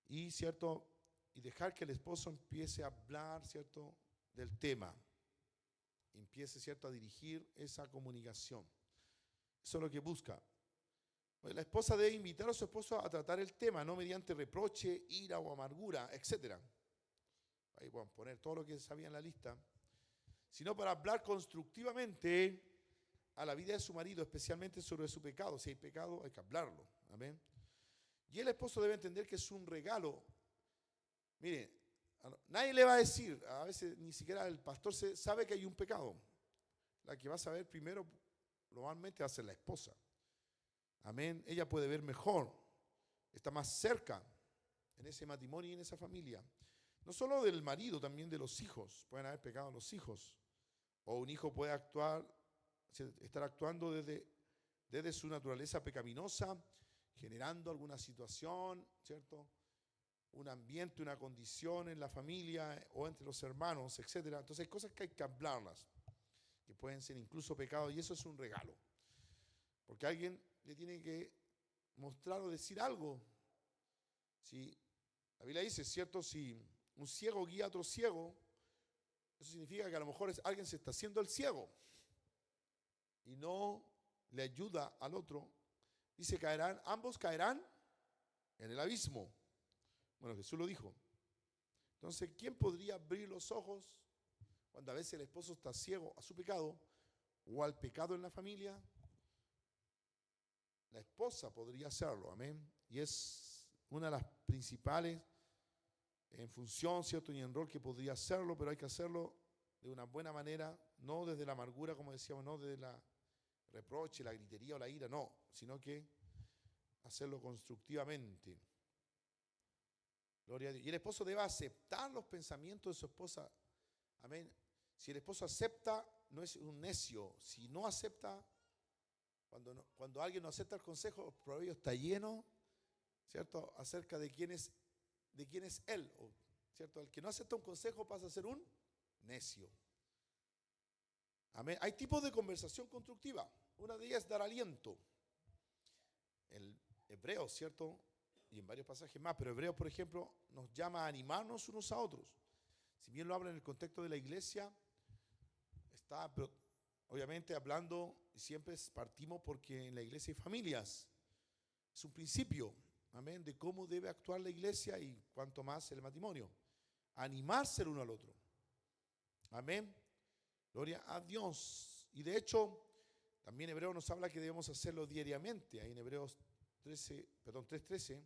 Y, ¿cierto?, y dejar que el esposo empiece a hablar, ¿cierto?, del tema. Empiece, ¿cierto?, a dirigir esa comunicación. Eso es lo que busca. La esposa debe invitar a su esposo a tratar el tema, no mediante reproche, ira o amargura, etc. Ahí pueden poner todo lo que sabía en la lista. Sino para hablar constructivamente a la vida de su marido, especialmente sobre su pecado. Si hay pecado, hay que hablarlo. Amén. Y el esposo debe entender que es un regalo. Mire, nadie le va a decir, a veces ni siquiera el pastor sabe que hay un pecado. La que va a saber primero, normalmente, va a ser la esposa. Amén. Ella puede ver mejor, está más cerca en ese matrimonio y en esa familia. No solo del marido, también de los hijos. Pueden haber pecado los hijos. O un hijo puede estar actuando desde su naturaleza pecaminosa, generando alguna situación, ¿cierto?, un ambiente, una condición en la familia o entre los hermanos, etcétera. Entonces hay cosas que hay que hablarlas, que pueden ser incluso pecados, y eso es un regalo. Porque alguien le tiene que mostrar o decir algo. Si la Biblia dice, ¿cierto? Si un ciego guía a otro ciego, eso significa que a lo mejor alguien se está haciendo el ciego y no le ayuda al otro. Dice, ambos caerán en el abismo. Bueno, Jesús lo dijo. Entonces, ¿quién podría abrir los ojos cuando a veces el esposo está ciego a su pecado o al pecado en la familia? La esposa podría hacerlo, amén. Y es una de las principales en función, ¿cierto? Y en rol que podría hacerlo, pero hay que hacerlo de una buena manera, no desde la amargura, como decíamos, no desde la reproche, la gritería o la ira, no, sino que hacerlo constructivamente. Gloria a Dios. Y el esposo debe aceptar los pensamientos de su esposa. Amén. Si el esposo acepta, no es un necio. Si no acepta, cuando alguien no acepta el consejo, el proverbio está lleno, ¿cierto? Acerca de quién es él, ¿cierto? El que no acepta un consejo pasa a ser un necio. Amén. Hay tipos de conversación constructiva. Una de ellas es dar aliento. El Hebreos, ¿cierto? Y en varios pasajes más, pero Hebreos, por ejemplo, nos llama a animarnos unos a otros. Si bien lo habla en el contexto de la iglesia, está obviamente hablando, y siempre partimos porque en la iglesia hay familias. Es un principio, amén, de cómo debe actuar la iglesia y cuanto más el matrimonio. Animarse el uno al otro. Amén. Gloria a Dios. Y de hecho, también Hebreos nos habla que debemos hacerlo diariamente. Ahí en Hebreos 3:13.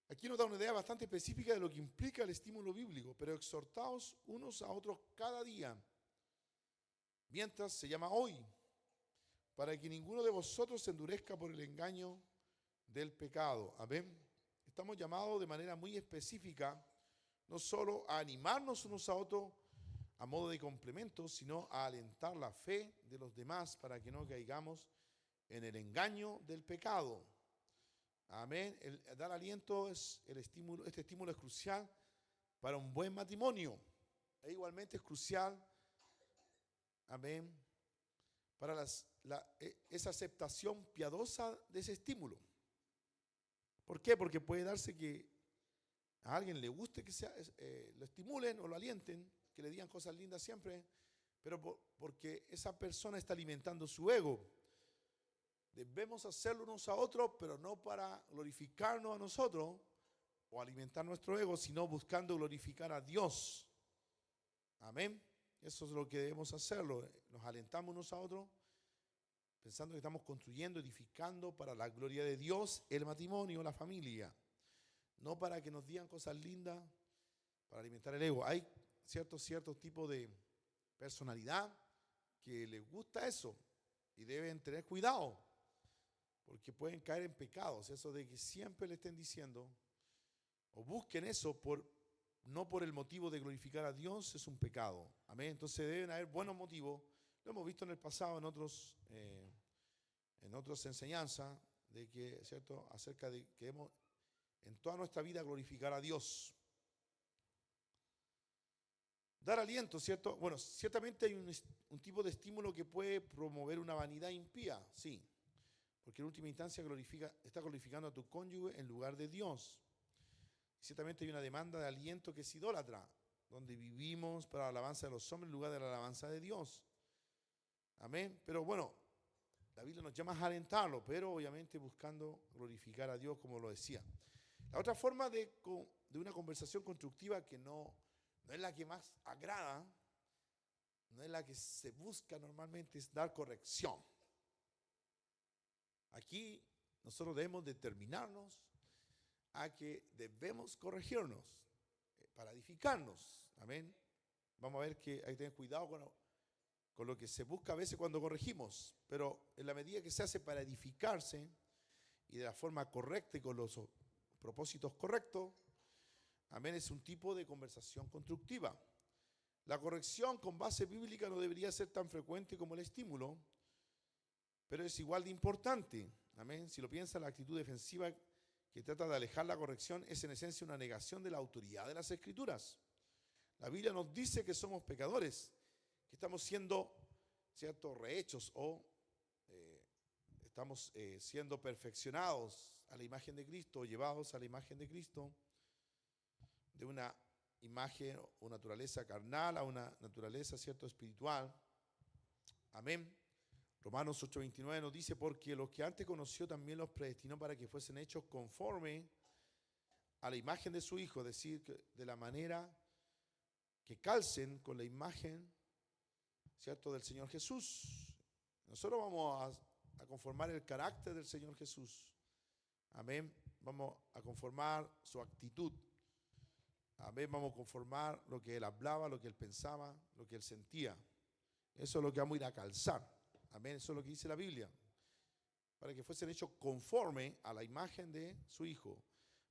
Aquí nos da una idea bastante específica de lo que implica el estímulo bíblico. Pero exhortaos unos a otros cada día, mientras se llama hoy, para que ninguno de vosotros se endurezca por el engaño del pecado. Amén. Estamos llamados de manera muy específica, no solo a animarnos unos a otros a modo de complemento, sino a alentar la fe de los demás para que no caigamos en el engaño del pecado. Amén. El dar aliento es el estímulo. Este estímulo es crucial para un buen matrimonio. E igualmente es crucial, amén, para esa aceptación piadosa de ese estímulo. ¿Por qué? Porque puede darse que a alguien le guste que lo estimulen o lo alienten, que le digan cosas lindas siempre, pero porque esa persona está alimentando su ego. Debemos hacerlo unos a otros, pero no para glorificarnos a nosotros o alimentar nuestro ego, sino buscando glorificar a Dios. Amén. Eso es lo que debemos hacerlo. Nos alentamos unos a otros, pensando que estamos construyendo, edificando para la gloria de Dios el matrimonio, la familia. No para que nos digan cosas lindas, para alimentar el ego. Hay ciertos tipos de personalidad que les gusta eso y deben tener cuidado, porque pueden caer en pecados. Eso de que siempre le estén diciendo o busquen eso no por el motivo de glorificar a Dios, es un pecado. Amén. Entonces deben haber buenos motivos. Lo hemos visto en el pasado en otras enseñanzas de que, ¿cierto? Acerca de que debemos en toda nuestra vida glorificar a Dios. Dar aliento, ¿cierto? Bueno, ciertamente hay un tipo de estímulo que puede promover una vanidad impía, sí. Porque en última instancia está glorificando a tu cónyuge en lugar de Dios. Ciertamente hay una demanda de aliento que es idólatra, donde vivimos para la alabanza de los hombres en lugar de la alabanza de Dios. Amén. Pero bueno, la Biblia nos llama a alentarlo, pero obviamente buscando glorificar a Dios, como lo decía. La otra forma de una conversación constructiva que no es la que más agrada, no es la que se busca normalmente, es dar corrección. Aquí nosotros debemos determinarnos a que debemos corregirnos para edificarnos. Amén. Vamos a ver que hay que tener cuidado con lo que se busca a veces cuando corregimos, pero en la medida que se hace para edificarse y de la forma correcta y con los propósitos correctos, amén, es un tipo de conversación constructiva. La corrección con base bíblica no debería ser tan frecuente como el estímulo, pero es igual de importante. Amén. Si lo piensa, la actitud defensiva que trata de alejar la corrección, es en esencia una negación de la autoridad de las Escrituras. La Biblia nos dice que somos pecadores, que estamos siendo, ¿cierto?, rehechos o estamos siendo perfeccionados a la imagen de Cristo, llevados a la imagen de Cristo, de una imagen o naturaleza carnal a una naturaleza, ¿cierto?, espiritual. Amén. Romanos 8:29 nos dice, porque los que antes conoció también los predestinó para que fuesen hechos conforme a la imagen de su Hijo, es decir, de la manera que calcen con la imagen, ¿cierto?, del Señor Jesús. Nosotros vamos a conformar el carácter del Señor Jesús. Amén. Vamos a conformar su actitud. Amén. Vamos a conformar lo que Él hablaba, lo que Él pensaba, lo que Él sentía. Eso es lo que vamos a ir a calzar. Amén. Eso es lo que dice la Biblia. Para que fuesen hechos conforme a la imagen de su Hijo.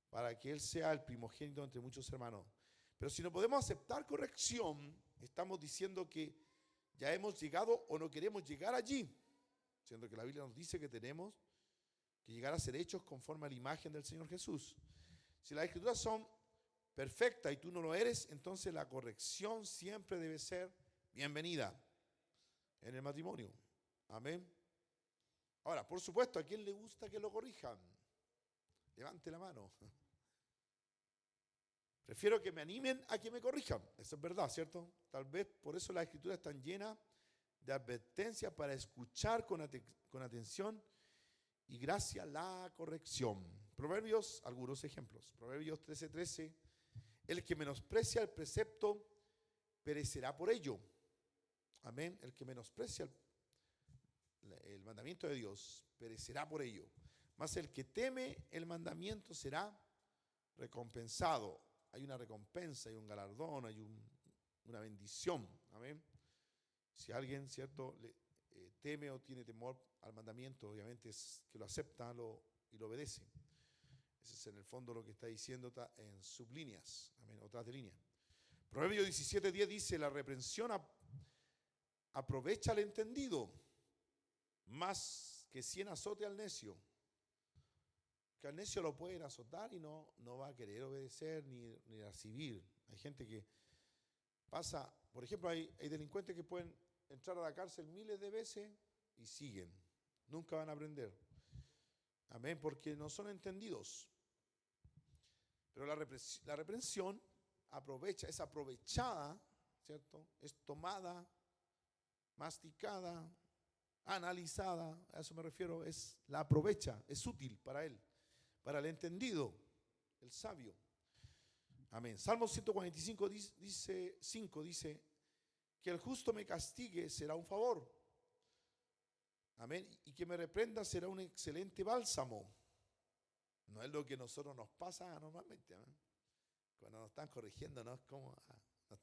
Para que Él sea el primogénito entre muchos hermanos. Pero si no podemos aceptar corrección, estamos diciendo que ya hemos llegado o no queremos llegar allí. Siendo que la Biblia nos dice que tenemos que llegar a ser hechos conforme a la imagen del Señor Jesús. Si las Escrituras son perfectas y tú no lo eres, entonces la corrección siempre debe ser bienvenida en el matrimonio. Amén. Ahora, por supuesto, ¿a quién le gusta que lo corrijan? Levante la mano. Prefiero que me animen a que me corrijan. Eso es verdad, ¿cierto? Tal vez por eso las Escrituras están llenas de advertencias para escuchar con atención y gracia la corrección. Proverbios, algunos ejemplos. Proverbios 13:13. El que menosprecia el precepto perecerá por ello. Amén. El que menosprecia el mandamiento de Dios perecerá por ello. Mas el que teme el mandamiento será recompensado. Hay una recompensa, hay un galardón, hay una bendición. Amén. Si alguien, ¿cierto?, teme o tiene temor al mandamiento, obviamente es que lo acepta y lo obedece. Ese es en el fondo lo que está diciendo en sublíneas, amén, o tras de línea. Proverbios 17:10 dice, la reprensión aprovecha al entendido, más que 100 azotes al necio. Que al necio lo pueden azotar y no va a querer obedecer ni recibir. Hay gente que pasa, por ejemplo, hay delincuentes que pueden entrar a la cárcel miles de veces y siguen. Nunca van a aprender. Amén, porque no son entendidos. Pero la reprensión es aprovechada, ¿cierto? Es tomada, masticada, analizada, a eso me refiero, la aprovecha, es útil para él, para el entendido, el sabio. Amén. Salmo 145 dice que el justo me castigue será un favor. Amén. Y que me reprenda será un excelente bálsamo. No es lo que a nosotros nos pasa normalmente. ¿Eh? Cuando nos están corrigiendo, no es como,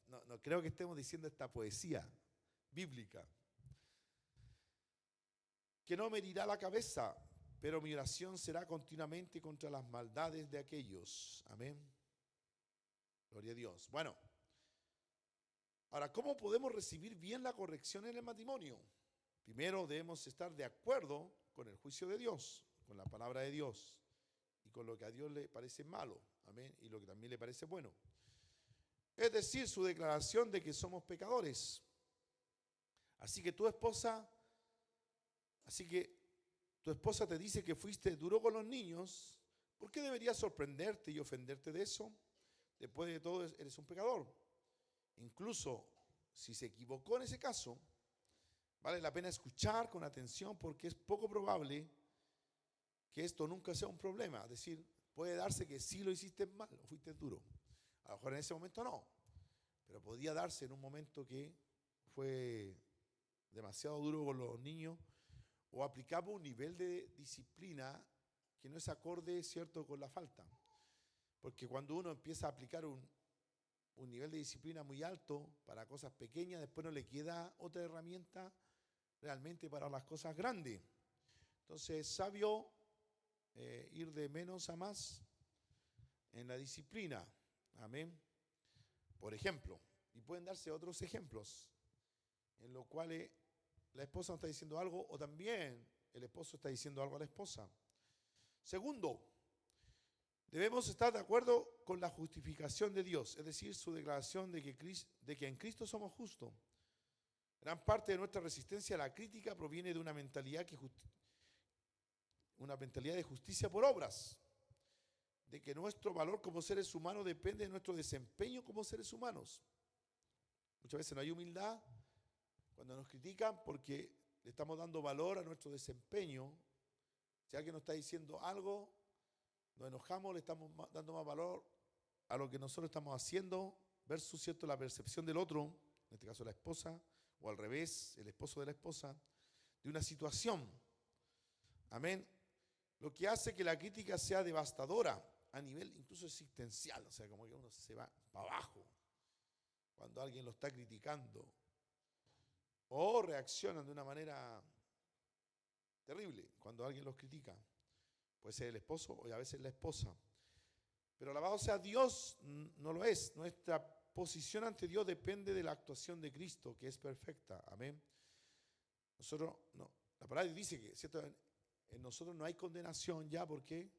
no creo que estemos diciendo esta poesía bíblica. Que no me herirá la cabeza, pero mi oración será continuamente contra las maldades de aquellos. Amén. Gloria a Dios. Bueno, ahora, ¿cómo podemos recibir bien la corrección en el matrimonio? Primero debemos estar de acuerdo con el juicio de Dios, con la palabra de Dios y con lo que a Dios le parece malo, amén, y lo que también le parece bueno. Es decir, su declaración de que somos pecadores. Así que tu esposa te dice que fuiste duro con los niños. ¿Por qué deberías sorprenderte y ofenderte de eso? Después de todo, eres un pecador. Incluso si se equivocó en ese caso, vale la pena escuchar con atención porque es poco probable que esto nunca sea un problema. Es decir, puede darse que sí lo hiciste mal o fuiste duro. A lo mejor en ese momento no, pero podía darse en un momento que fue demasiado duro con los niños o aplicaba un nivel de disciplina que no es acorde, ¿cierto?, con la falta. Porque cuando uno empieza a aplicar un nivel de disciplina muy alto para cosas pequeñas, después no le queda otra herramienta realmente para las cosas grandes. Entonces es sabio ir de menos a más en la disciplina. Amén. Por ejemplo, y pueden darse otros ejemplos en los cuales la esposa está diciendo algo o también el esposo está diciendo algo a la esposa. Segundo, Debemos estar de acuerdo con la justificación de Dios, es decir, su declaración de que en Cristo somos justos. Gran parte de nuestra resistencia a la crítica proviene de una mentalidad de justicia por obras, de que nuestro valor como seres humanos depende de nuestro desempeño como seres humanos. Muchas veces no hay humildad cuando nos critican porque le estamos dando valor a nuestro desempeño. Si alguien nos está diciendo algo, nos enojamos, le estamos dando más valor a lo que nosotros estamos haciendo versus, ¿cierto?, la percepción del otro, en este caso la esposa, o al revés, el esposo de la esposa, de una situación. Amén. Lo que hace que la crítica sea devastadora a nivel incluso existencial, o sea, como que uno se va para abajo cuando alguien lo está criticando o reaccionan de una manera terrible cuando alguien los critica. Puede ser el esposo o a veces la esposa. Pero alabado sea Dios, no lo es. Nuestra posición ante Dios depende de la actuación de Cristo, que es perfecta. Amén. Nosotros, no, la palabra dice que, ¿cierto?, en nosotros no hay condenación ya porque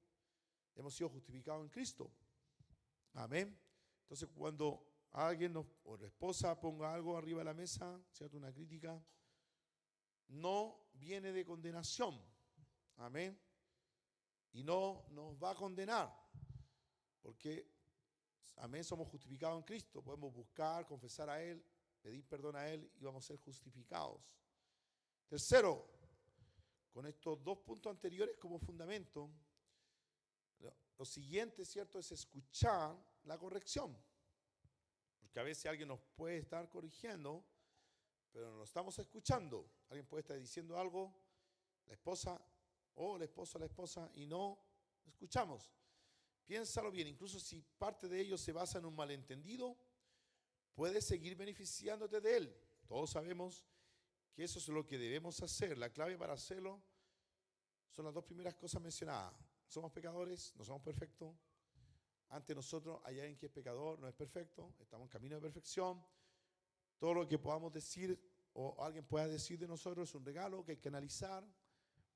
hemos sido justificados en Cristo. Amén. Entonces, cuando alguien o la esposa ponga algo arriba de la mesa, ¿cierto?, una crítica, no viene de condenación. Amén. Y no nos va a condenar, porque, amén, somos justificados en Cristo. Podemos buscar, confesar a Él, pedir perdón a Él y vamos a ser justificados. Tercero, con estos dos puntos anteriores como fundamento, lo siguiente, ¿cierto?, es escuchar la corrección. Porque a veces alguien nos puede estar corrigiendo, pero no lo estamos escuchando. Alguien puede estar diciendo algo, la esposa o el esposo a la esposa, y no escuchamos. Piénsalo bien, incluso si parte de ello se basa en un malentendido, puedes seguir beneficiándote de él. Todos sabemos que eso es lo que debemos hacer. La clave para hacerlo son las dos primeras cosas mencionadas. Somos pecadores, no somos perfectos. Ante nosotros hay alguien que es pecador, no es perfecto, estamos en camino de perfección. Todo lo que podamos decir o alguien pueda decir de nosotros es un regalo que hay que analizar.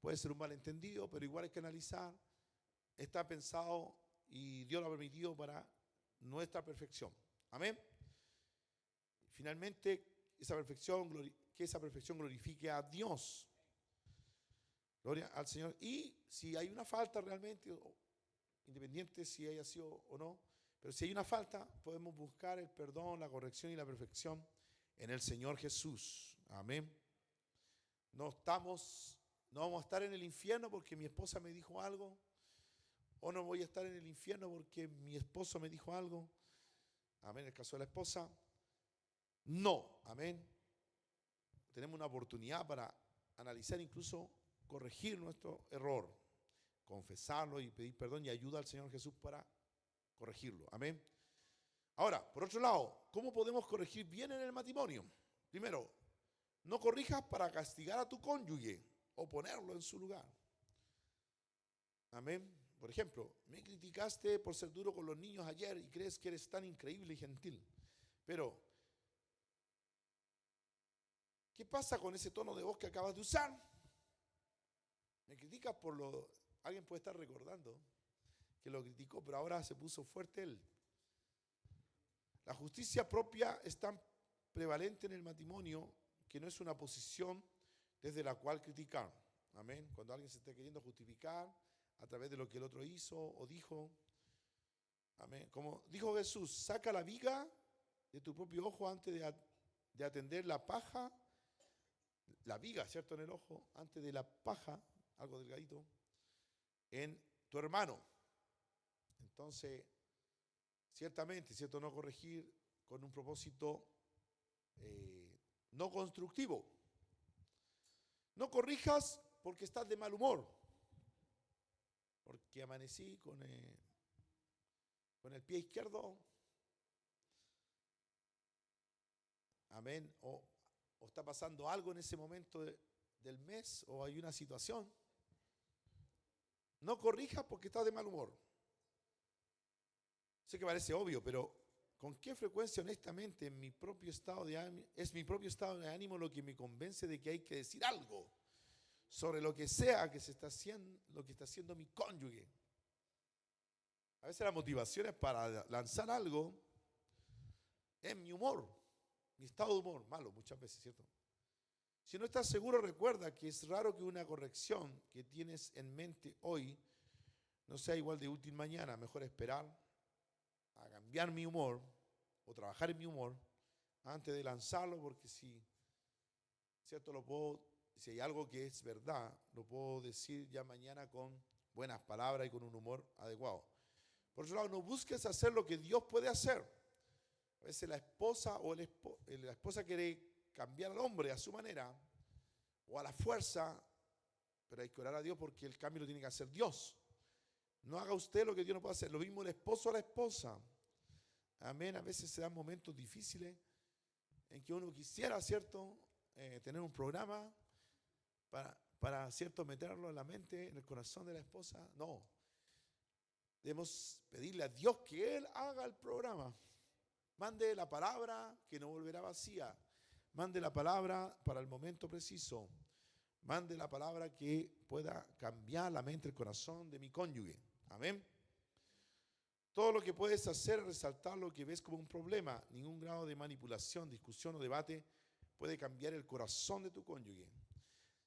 Puede ser un malentendido, pero igual hay que analizar. Está pensado y Dios lo ha permitido para nuestra perfección. Amén. Finalmente, que esa perfección glorifique a Dios. Gloria al Señor. Y si hay una falta realmente, independiente si haya sido o no, pero si hay una falta, podemos buscar el perdón, la corrección y la perfección en el Señor Jesús. Amén. No vamos a estar en el infierno porque mi esposa me dijo algo, o no voy a estar en el infierno porque mi esposo me dijo algo. Amén. En el caso de la esposa, no. Amén. Tenemos una oportunidad para analizar, incluso corregir nuestro error, confesarlo y pedir perdón y ayuda al Señor Jesús para corregirlo. Amén. Ahora, por otro lado, ¿cómo podemos corregir bien en el matrimonio? Primero, no corrijas para castigar a tu cónyuge o ponerlo en su lugar. Amén. Por ejemplo, me criticaste por ser duro con los niños ayer y crees que eres tan increíble y gentil. Pero, ¿qué pasa con ese tono de voz que acabas de usar? Me criticas por lo... Alguien puede estar recordando que lo criticó, pero ahora se puso fuerte él. La justicia propia es tan prevalente en el matrimonio que no es una posición desde la cual criticar. Amén. Cuando alguien se está queriendo justificar a través de lo que el otro hizo o dijo. Amén. Como dijo Jesús, saca la viga de tu propio ojo antes de atender la paja. La viga, ¿cierto?, en el ojo, antes de la paja, algo delgadito, en tu hermano. Entonces, ciertamente, ¿cierto?, no corregir con un propósito no constructivo. No corrijas porque estás de mal humor, porque amanecí con el pie izquierdo. Amén. O está pasando algo en ese momento del mes, o hay una situación. No corrijas porque estás de mal humor. Sé que parece obvio, pero ¿con qué frecuencia, honestamente, es mi propio estado de ánimo lo que me convence de que hay que decir algo sobre lo que sea que se está haciendo, lo que está haciendo mi cónyuge? A veces las motivaciones para lanzar algo es mi humor, mi estado de humor, malo muchas veces, ¿cierto? Si no estás seguro, recuerda que es raro que una corrección que tienes en mente hoy no sea igual de útil mañana. Mejor esperar a cambiar mi humor o trabajar en mi humor antes de lanzarlo, porque si, ¿cierto? Si hay algo que es verdad, lo puedo decir ya mañana con buenas palabras y con un humor adecuado. Por otro lado, no busques hacer lo que Dios puede hacer. A veces la esposa o la esposa quiere cambiar al hombre a su manera o a la fuerza, pero hay que orar a Dios porque el cambio lo tiene que hacer Dios. No haga usted lo que Dios no puede hacer. Lo mismo el esposo a la esposa. Amén. A veces se dan momentos difíciles en que uno quisiera, ¿cierto?, tener un programa para, ¿cierto?, meterlo en la mente, en el corazón de la esposa. No. Debemos pedirle a Dios que Él haga el programa. Mande la palabra que no volverá vacía. Mande la palabra para el momento preciso. Mande la palabra que pueda cambiar la mente, el corazón de mi cónyuge. Amén. Todo lo que puedes hacer es resaltar lo que ves como un problema. Ningún grado de manipulación, discusión o debate puede cambiar el corazón de tu cónyuge.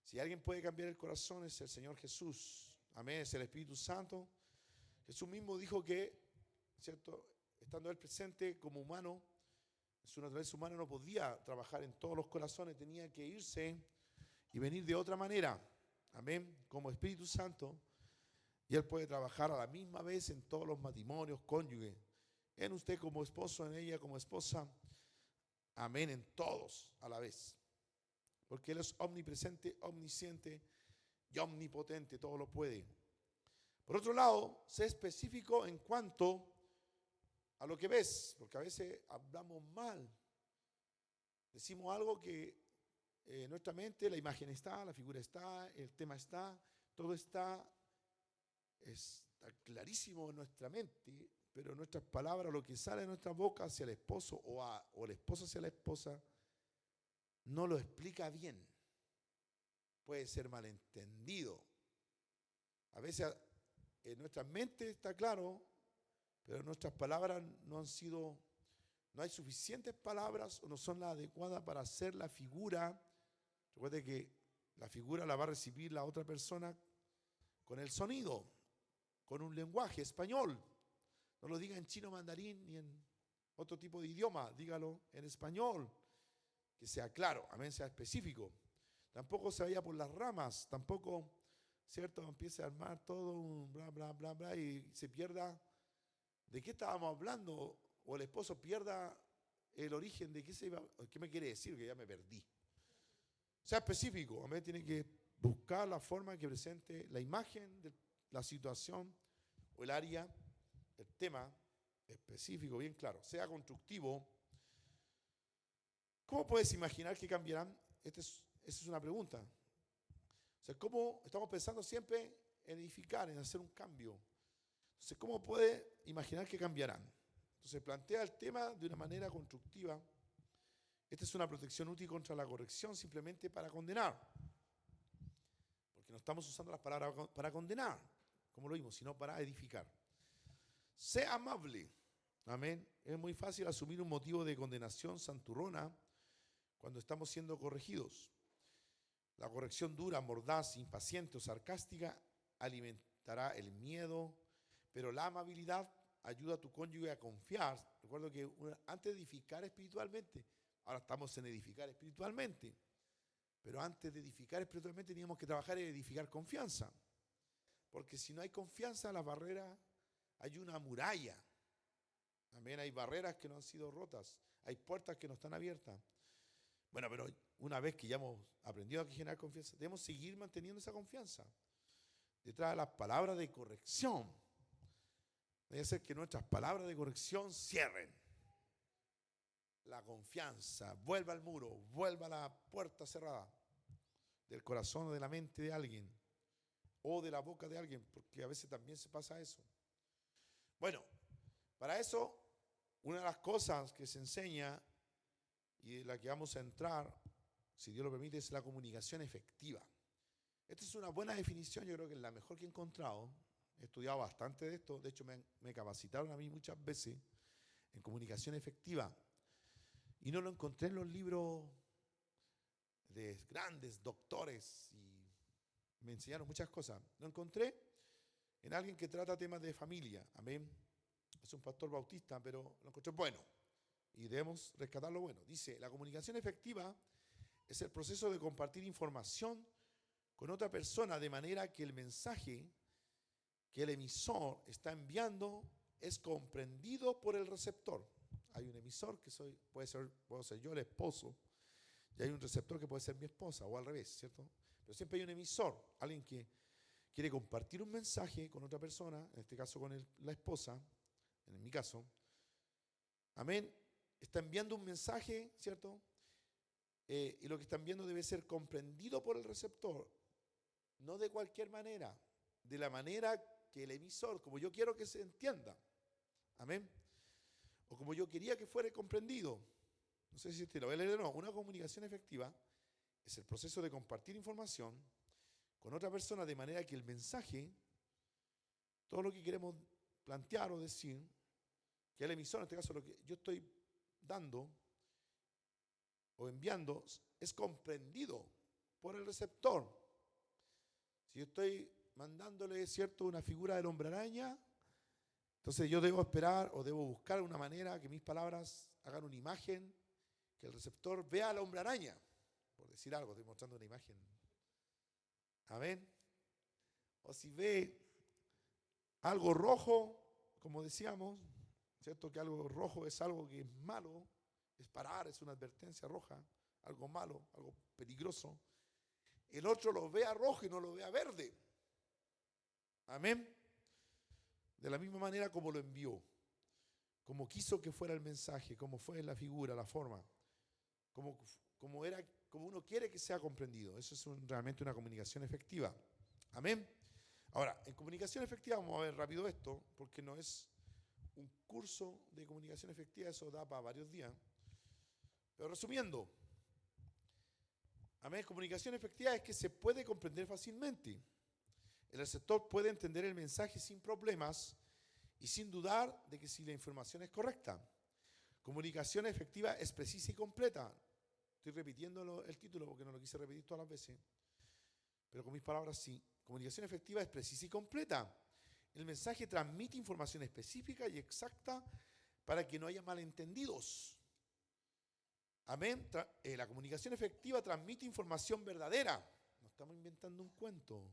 Si alguien puede cambiar el corazón es el Señor Jesús. Amén, es el Espíritu Santo. Jesús mismo dijo que, ¿cierto?, estando Él presente como humano, en su naturaleza humana no podía trabajar en todos los corazones, tenía que irse y venir de otra manera. Amén, como Espíritu Santo. Y Él puede trabajar a la misma vez en todos los matrimonios, cónyuges. En usted como esposo, en ella como esposa. Amén, en todos a la vez. Porque Él es omnipresente, omnisciente y omnipotente, todo lo puede. Por otro lado, sé específico en cuanto a lo que ves, porque a veces hablamos mal. Decimos algo que en nuestra mente, la imagen está, la figura está, el tema está, todo está clarísimo en nuestra mente, pero nuestras palabras, lo que sale de nuestra boca hacia el esposo o el esposo hacia la esposa, no lo explica bien. Puede ser malentendido. A veces en nuestra mente está claro, pero nuestras palabras no hay suficientes palabras o no son las adecuadas para hacer la figura. Recuerde que la figura la va a recibir la otra persona con el sonido, con un lenguaje español. No lo diga en chino, mandarín ni en otro tipo de idioma, dígalo en español, que sea claro, amén, sea específico. Tampoco se vaya por las ramas, tampoco, ¿cierto?, empiece a armar todo un bla, bla, bla, bla y se pierda de qué estábamos hablando o el esposo pierda el origen de qué me quiere decir, que ya me perdí. Sea específico, amén, tiene que buscar la forma que presente la imagen de la situación o el área, el tema específico, bien claro, sea constructivo. ¿Cómo puedes imaginar que cambiarán? Esa es una pregunta. O sea, ¿cómo estamos pensando siempre en edificar, en hacer un cambio? Entonces, ¿cómo puede imaginar que cambiarán? Entonces, plantea el tema de una manera constructiva. Esta es una protección útil contra la corrección simplemente para condenar. Porque no estamos usando las palabras para condenar, como lo vimos, sino para edificar. Sé amable. Amén. Es muy fácil asumir un motivo de condenación santurrona cuando estamos siendo corregidos. La corrección dura, mordaz, impaciente o sarcástica alimentará el miedo, pero la amabilidad ayuda a tu cónyuge a confiar. Recuerdo que antes de edificar espiritualmente, ahora estamos en edificar espiritualmente, pero antes de edificar espiritualmente teníamos que trabajar en edificar confianza. Porque si no hay confianza, la barrera, hay una muralla. También hay barreras que no han sido rotas, hay puertas que no están abiertas. Bueno, pero una vez que ya hemos aprendido a generar confianza, debemos seguir manteniendo esa confianza. Detrás de las palabras de corrección, debe ser que nuestras palabras de corrección cierren la confianza, vuelva al muro, vuelva a la puerta cerrada del corazón o de la mente de alguien o de la boca de alguien, porque a veces también se pasa eso. Bueno, para eso, una de las cosas que se enseña y en la que vamos a entrar, si Dios lo permite, es la comunicación efectiva. Esta es una buena definición, yo creo que es la mejor que he encontrado, he estudiado bastante de esto, de hecho me capacitaron a mí muchas veces en comunicación efectiva y no lo encontré en los libros de grandes doctores y me enseñaron muchas cosas. Lo encontré en alguien que trata temas de familia, amén. Es un pastor bautista, pero lo encontré bueno y debemos rescatar lo bueno. Dice, la comunicación efectiva es el proceso de compartir información con otra persona de manera que el mensaje que el emisor está enviando es comprendido por el receptor. Hay un emisor que puedo ser yo, el esposo, y hay un receptor que puede ser mi esposa, o al revés, ¿cierto? Pero siempre hay un emisor, alguien que quiere compartir un mensaje con otra persona, en este caso con la esposa, en mi caso, amén, está enviando un mensaje, ¿cierto? Y lo que está enviando debe ser comprendido por el receptor, no de cualquier manera, de la manera que el emisor, como yo quiero que se entienda, amén, o como yo quería que fuera comprendido. No sé si te lo voy a leer o no. Una comunicación efectiva es el proceso de compartir información con otra persona de manera que el mensaje, todo lo que queremos plantear o decir, que el emisor, en este caso lo que yo estoy dando o enviando, es comprendido por el receptor. Si yo estoy mandándole, ¿cierto?, una figura del hombre araña, entonces yo debo esperar o debo buscar una manera que mis palabras hagan una imagen, que el receptor vea al hombre araña, por decir algo, estoy mostrando una imagen. Amén. O si ve algo rojo, como decíamos, ¿cierto?, que algo rojo es algo que es malo, es parar, es una advertencia roja, algo malo, algo peligroso. El otro lo vea rojo y no lo vea verde. Amén. De la misma manera como lo envió, como quiso que fuera el mensaje, como fue la figura, la forma, como uno quiere que sea comprendido. Eso es realmente una comunicación efectiva. Amén. Ahora, en comunicación efectiva, vamos a ver rápido esto, porque no es un curso de comunicación efectiva, eso da para varios días. Pero resumiendo, amén, comunicación efectiva es que se puede comprender fácilmente. El receptor puede entender el mensaje sin problemas y sin dudar de que si la información es correcta. Comunicación efectiva es precisa y completa. Estoy repitiendo el título porque no lo quise repetir todas las veces, pero con mis palabras sí. Comunicación efectiva es precisa y completa. El mensaje transmite información específica y exacta para que no haya malentendidos. Amén. La comunicación efectiva transmite información verdadera. No estamos inventando un cuento.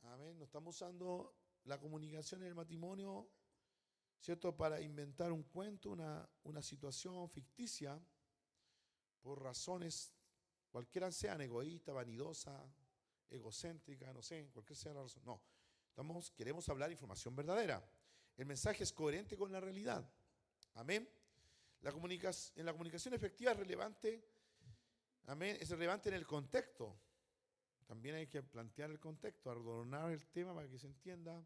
Amén. No estamos usando la comunicación en el matrimonio, ¿cierto?, para inventar un cuento, una situación ficticia, por razones, cualquiera sean, egoísta, vanidosa, egocéntrica, no sé, cualquier sea la razón. No, queremos hablar información verdadera. El mensaje es coherente con la realidad. Amén. En la comunicación efectiva es relevante, amén, es relevante en el contexto. También hay que plantear el contexto, adornar el tema para que se entienda.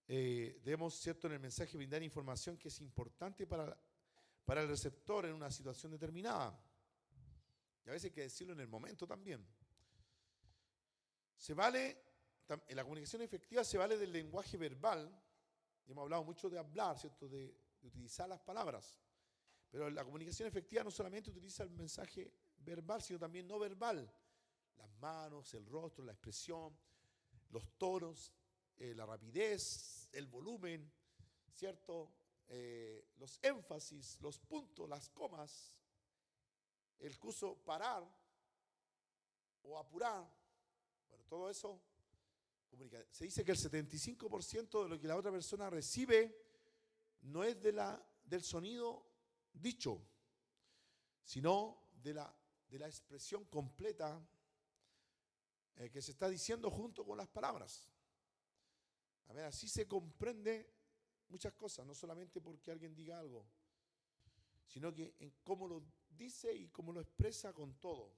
Debemos, ¿cierto?, en el mensaje brindar información que es importante para el receptor en una situación determinada. Y a veces hay que decirlo en el momento también. En la comunicación efectiva se vale del lenguaje verbal. Y hemos hablado mucho de hablar, ¿cierto?, de utilizar las palabras. Pero la comunicación efectiva no solamente utiliza el mensaje verbal, sino también no verbal. Las manos, el rostro, la expresión, los tonos, la rapidez, el volumen, ¿cierto? Los énfasis, los puntos, las comas, el curso parar o apurar. Bueno, todo eso comunica. Se dice que el 75% de lo que la otra persona recibe no es del sonido dicho, sino de la expresión completa que se está diciendo junto con las palabras. A ver, así se comprende muchas cosas, no solamente porque alguien diga algo, sino que en cómo lo dice y cómo lo expresa con todo.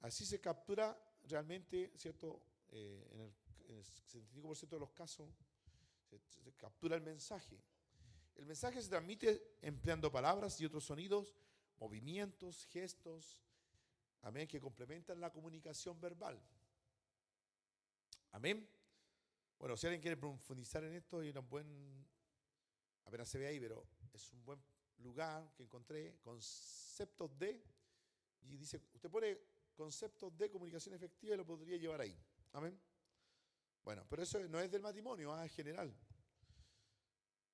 Así se captura realmente, ¿cierto? En el 75% de los casos se captura el mensaje. El mensaje se transmite empleando palabras y otros sonidos, movimientos, gestos, amén, que complementan la comunicación verbal. Amén. Bueno, si alguien quiere profundizar en esto, hay un buen, apenas se ve ahí, pero es un buen lugar que encontré, conceptos de, y dice, usted pone conceptos de comunicación efectiva y lo podría llevar ahí. Amén. Bueno, pero eso no es del matrimonio, es general.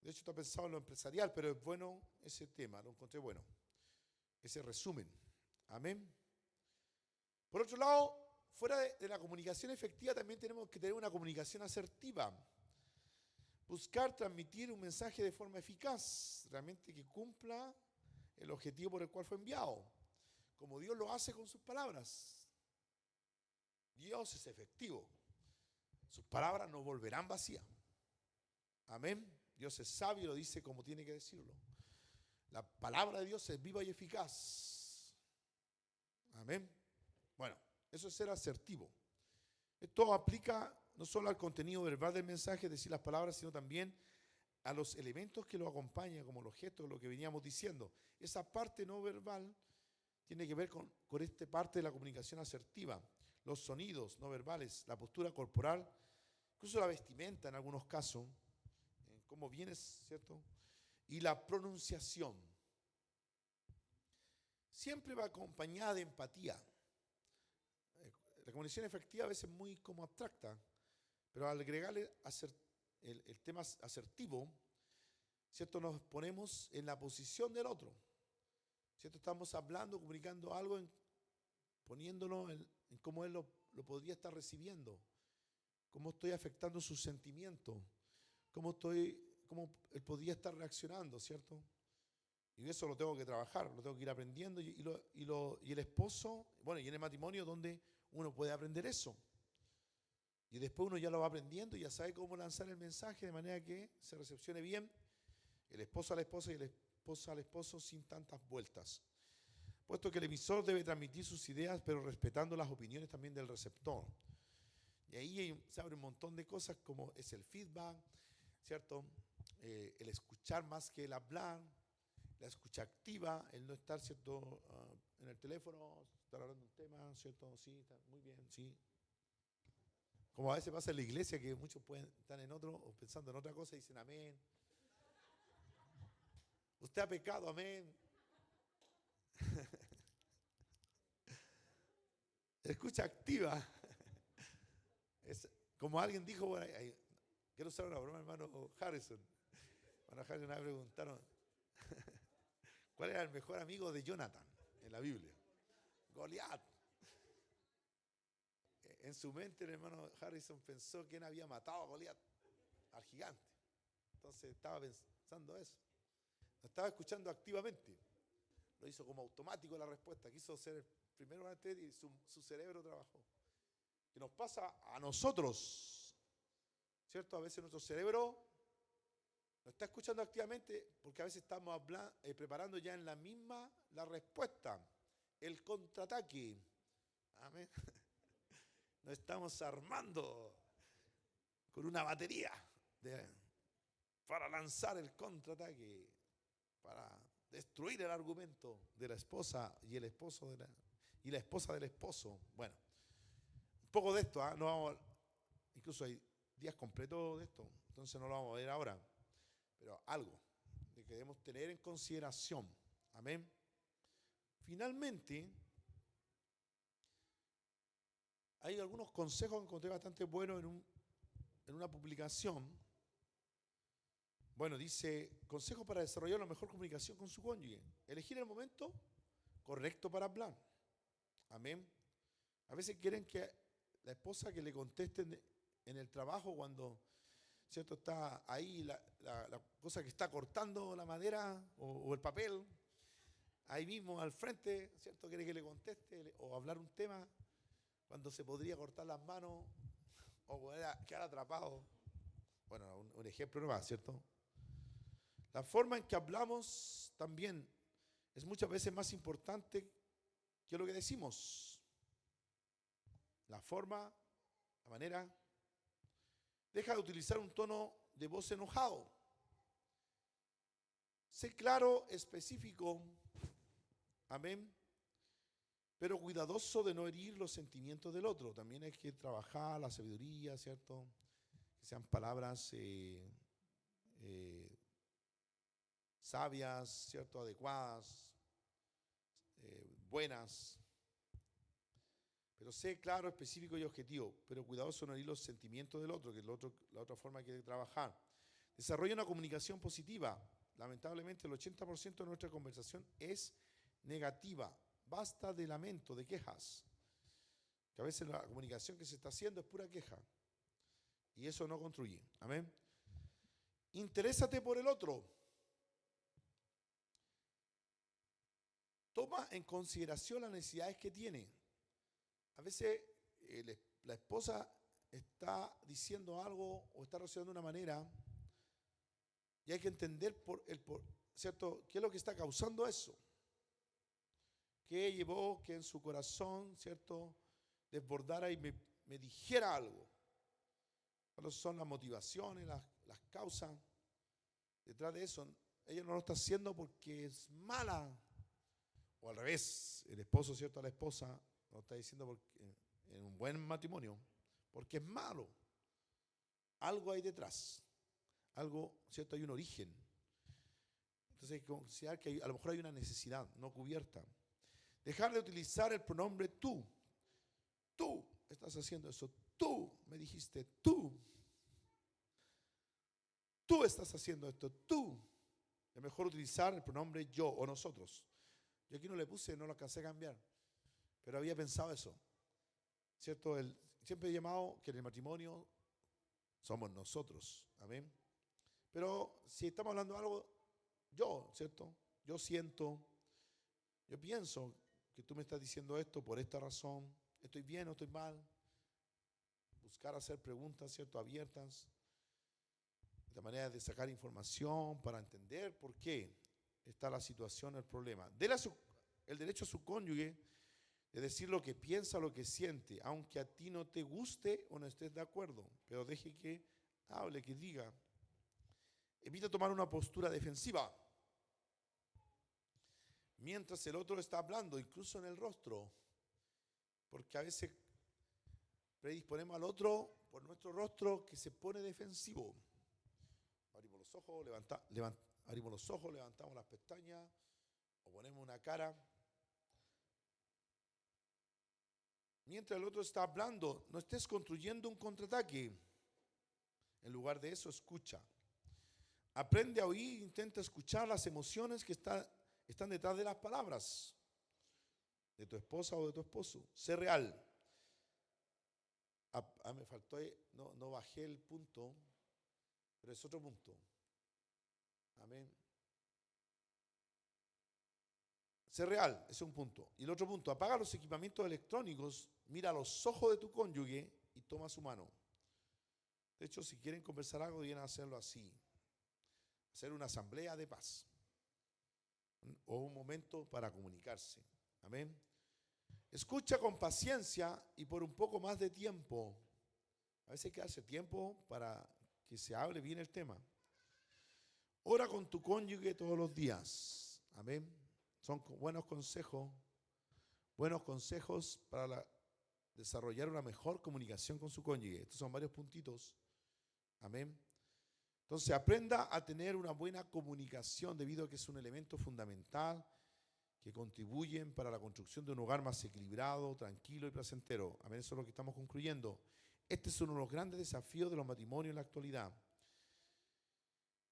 De hecho, está pensado en lo empresarial, pero es bueno ese tema, lo encontré bueno. Ese resumen. Amén. Por otro lado, fuera de la comunicación efectiva, también tenemos que tener una comunicación asertiva. Buscar transmitir un mensaje de forma eficaz, realmente que cumpla el objetivo por el cual fue enviado, como Dios lo hace con sus palabras. Dios es efectivo. Sus palabras no volverán vacías. Amén. Dios es sabio y lo dice como tiene que decirlo. La palabra de Dios es viva y eficaz. Amén. Bueno, eso es ser asertivo. Esto aplica no solo al contenido verbal del mensaje, es decir, las palabras, sino también a los elementos que lo acompañan, como los gestos, lo que veníamos diciendo. Esa parte no verbal tiene que ver con esta parte de la comunicación asertiva. Los sonidos no verbales, la postura corporal, incluso la vestimenta en algunos casos, cómo vienes, ¿cierto? Y la pronunciación. Siempre va acompañada de empatía. La comunicación efectiva a veces es muy como abstracta, pero al agregarle el tema asertivo, ¿cierto? Nos ponemos en la posición del otro, ¿cierto? Estamos hablando, comunicando algo, poniéndolo en cómo él lo podría estar recibiendo, cómo estoy afectando sus sentimientos, cómo él podría estar reaccionando, ¿cierto? Y eso lo tengo que trabajar, lo tengo que ir aprendiendo. Y el esposo, bueno, y en el matrimonio donde uno puede aprender eso. Y después uno ya lo va aprendiendo y ya sabe cómo lanzar el mensaje de manera que se recepcione bien el esposo a la esposa y la esposa al esposo sin tantas vueltas. Puesto que el emisor debe transmitir sus ideas, pero respetando las opiniones también del receptor. Y ahí se abre un montón de cosas como es el feedback, ¿cierto? El escuchar más que el hablar, la escucha activa, el no estar, ¿cierto? En el teléfono, estar hablando de un tema, ¿cierto? Sí, está muy bien, sí. Como a veces pasa en la iglesia que muchos pueden estar en otro o pensando en otra cosa y dicen amén. Usted ha pecado, amén. Escucha activa. Es, como alguien dijo, bueno, quiero usar una broma, hermano Harrison. Hermano Harrison me preguntaron, ¿cuál era el mejor amigo de Jonathan en la Biblia? Goliat. En su mente el hermano Harrison pensó quién había matado a Goliat, al gigante. Entonces estaba pensando eso. Lo estaba escuchando activamente. Lo hizo como automático la respuesta. Quiso ser el primero antes y su cerebro trabajó. ¿Qué nos pasa a nosotros? ¿Cierto? A veces nuestro cerebro no está escuchando activamente porque a veces estamos preparando ya en la misma la respuesta, el contraataque. Amén. Nos estamos armando con una batería para lanzar el contraataque, para destruir el argumento de la esposa y el esposo y la esposa del esposo. Bueno, un poco de esto, no vamos, incluso hay días completos de esto, entonces no lo vamos a ver ahora, pero algo de que debemos tener en consideración. Amén. Finalmente, hay algunos consejos que encontré bastante buenos en una publicación. Bueno, dice, consejos para desarrollar la mejor comunicación con su cónyuge. Elegir el momento correcto para hablar. Amén. A veces quieren que la esposa que le contesten en el trabajo cuando, ¿cierto? Está ahí la cosa que está cortando la madera o el papel, ahí mismo al frente, ¿cierto? Quiere que le conteste o hablar un tema cuando se podría cortar las manos o quedar atrapado. Bueno, un ejemplo nomás, ¿cierto? La forma en que hablamos también es muchas veces más importante que lo que decimos. La forma, la manera. Deja de utilizar un tono de voz enojado. Sé claro, específico. Amén. Pero cuidadoso de no herir los sentimientos del otro. También hay que trabajar la sabiduría, ¿cierto? que sean palabras sabias, ¿cierto? Adecuadas, buenas. Pero sé claro, específico y objetivo, pero cuidadoso no herir los sentimientos del otro, que es la otra forma que hay de trabajar. Desarrolla una comunicación positiva. Lamentablemente el 80% de nuestra conversación es negativa. Basta de lamento, de quejas. Que a veces la comunicación que se está haciendo es pura queja. Y eso no construye. Amén. Interésate por el otro. Toma en consideración las necesidades que tiene. A veces la esposa está diciendo algo o está reaccionando de una manera y hay que entender ¿cierto? ¿Qué es lo que está causando eso? ¿Qué llevó que en su corazón, ¿cierto?, desbordara y me dijera algo? ¿Cuáles son las motivaciones, las causas detrás de eso? Ella no lo está haciendo porque es mala. O al revés, el esposo, ¿cierto?, a la esposa lo está diciendo porque, en un buen matrimonio, porque es malo. Algo hay detrás. Algo, ¿cierto? Hay un origen. Entonces hay que considerar que a lo mejor hay una necesidad no cubierta. Dejar de utilizar el pronombre tú. Tú estás haciendo eso. Tú me dijiste tú. Tú estás haciendo esto. Tú. Es mejor utilizar el pronombre yo o nosotros. Yo aquí no le puse, no lo alcancé a cambiar. Pero había pensado eso. ¿Cierto? Siempre he llamado que en el matrimonio somos nosotros. Amén. Pero si estamos hablando de algo, yo, ¿cierto? Yo siento, yo pienso que tú me estás diciendo esto por esta razón. ¿Estoy bien o estoy mal? Buscar hacer preguntas, ¿cierto?, abiertas. De manera de sacar información para entender por qué está la situación, el problema. Dele el derecho a su cónyuge de decir lo que piensa, lo que siente, aunque a ti no te guste o no estés de acuerdo. Pero deje que hable, que diga. Evita tomar una postura defensiva mientras el otro está hablando, incluso en el rostro. Porque a veces predisponemos al otro por nuestro rostro que se pone defensivo. Abrimos los ojos, abrimos los ojos, levantamos las pestañas o ponemos una cara. Mientras el otro está hablando, no estés construyendo un contraataque. En lugar de eso, escucha. Aprende a oír, intenta escuchar las emociones que están detrás de las palabras de tu esposa o de tu esposo. Sé real. Me faltó, no bajé el punto, pero es otro punto. Amén. Sé real, ese es un punto. Y el otro punto, apaga los equipamientos electrónicos, mira a los ojos de tu cónyuge y toma su mano. De hecho, si quieren conversar algo, vienen a hacerlo así. Hacer una asamblea de paz. O un momento para comunicarse. Amén. Escucha con paciencia y por un poco más de tiempo. A veces hay que darse tiempo para que se hable bien el tema. Ora con tu cónyuge todos los días. Amén. Son buenos consejos para desarrollar una mejor comunicación con su cónyuge. Estos son varios puntitos. Amén. Entonces aprenda a tener una buena comunicación debido a que es un elemento fundamental que contribuyen para la construcción de un hogar más equilibrado, tranquilo y placentero. Amén, eso es lo que estamos concluyendo. Este es uno de los grandes desafíos de los matrimonios en la actualidad.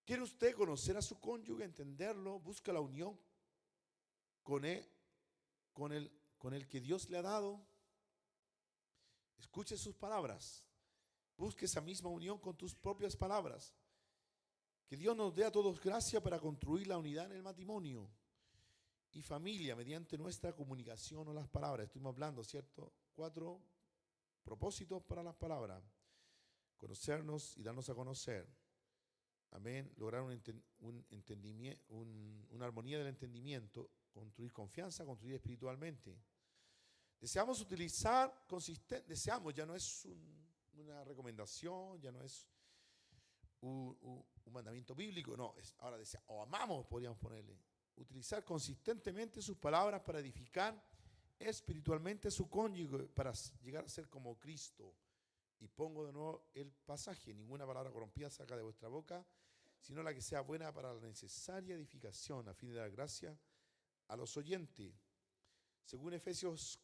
¿Quiere usted conocer a su cónyuge, entenderlo? Busca la unión con el que Dios le ha dado. Escuche sus palabras. Busque esa misma unión con tus propias palabras. Que Dios nos dé a todos gracia para construir la unidad en el matrimonio y familia mediante nuestra comunicación o las palabras. Estuvimos hablando, ¿cierto? 4 propósitos para las palabras. Conocernos y darnos a conocer. Amén. Lograr una armonía del entendimiento. Construir confianza, construir espiritualmente. Deseamos utilizar deseamos, ya no es una recomendación, ya no es un mandamiento bíblico, no, ahora o amamos, podríamos ponerle. Utilizar consistentemente sus palabras para edificar espiritualmente a su cónyuge, para llegar a ser como Cristo Y pongo de nuevo el pasaje: ninguna palabra corrompida saca de vuestra boca, sino la que sea buena para la necesaria edificación, a fin de dar gracia a los oyentes. Según Efesios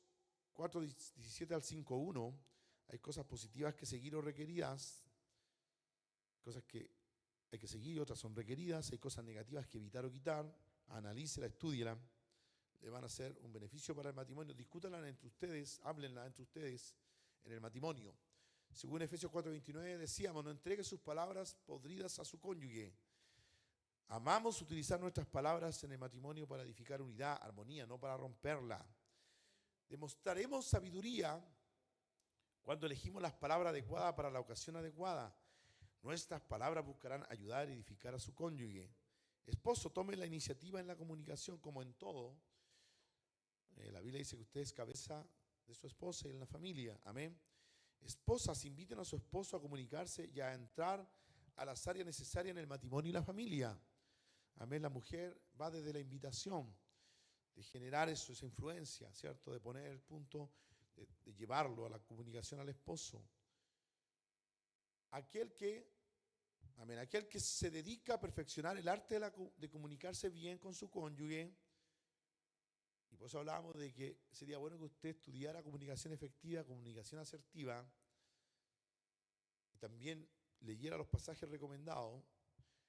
4, 17 al 5:1, hay cosas positivas que seguir o requeridas, cosas que hay que seguir, otras son requeridas, hay cosas negativas que evitar o quitar. Analícela, estúdiela, le van a ser un beneficio para el matrimonio. Discútanla entre ustedes, háblenla entre ustedes en el matrimonio. Según Efesios 4:29 decíamos: no entregue sus palabras podridas a su cónyuge. Amamos utilizar nuestras palabras en el matrimonio para edificar unidad, armonía, no para romperla. Demostraremos sabiduría cuando elegimos las palabras adecuadas para la ocasión adecuada. Nuestras palabras buscarán ayudar y edificar a su cónyuge. Esposo, tome la iniciativa en la comunicación como en todo. La Biblia dice que usted es cabeza de su esposa y en la familia. Amén. Esposas, inviten a su esposo a comunicarse y a entrar a las áreas necesarias en el matrimonio y la familia. Amén. La mujer va desde la invitación, de generar esa influencia, ¿cierto? De poner el punto, de llevarlo a la comunicación al esposo. Aquel que se dedica a perfeccionar el arte de comunicarse bien con su cónyuge. Y por eso hablábamos de que sería bueno que usted estudiara comunicación efectiva, comunicación asertiva, y también leyera los pasajes recomendados.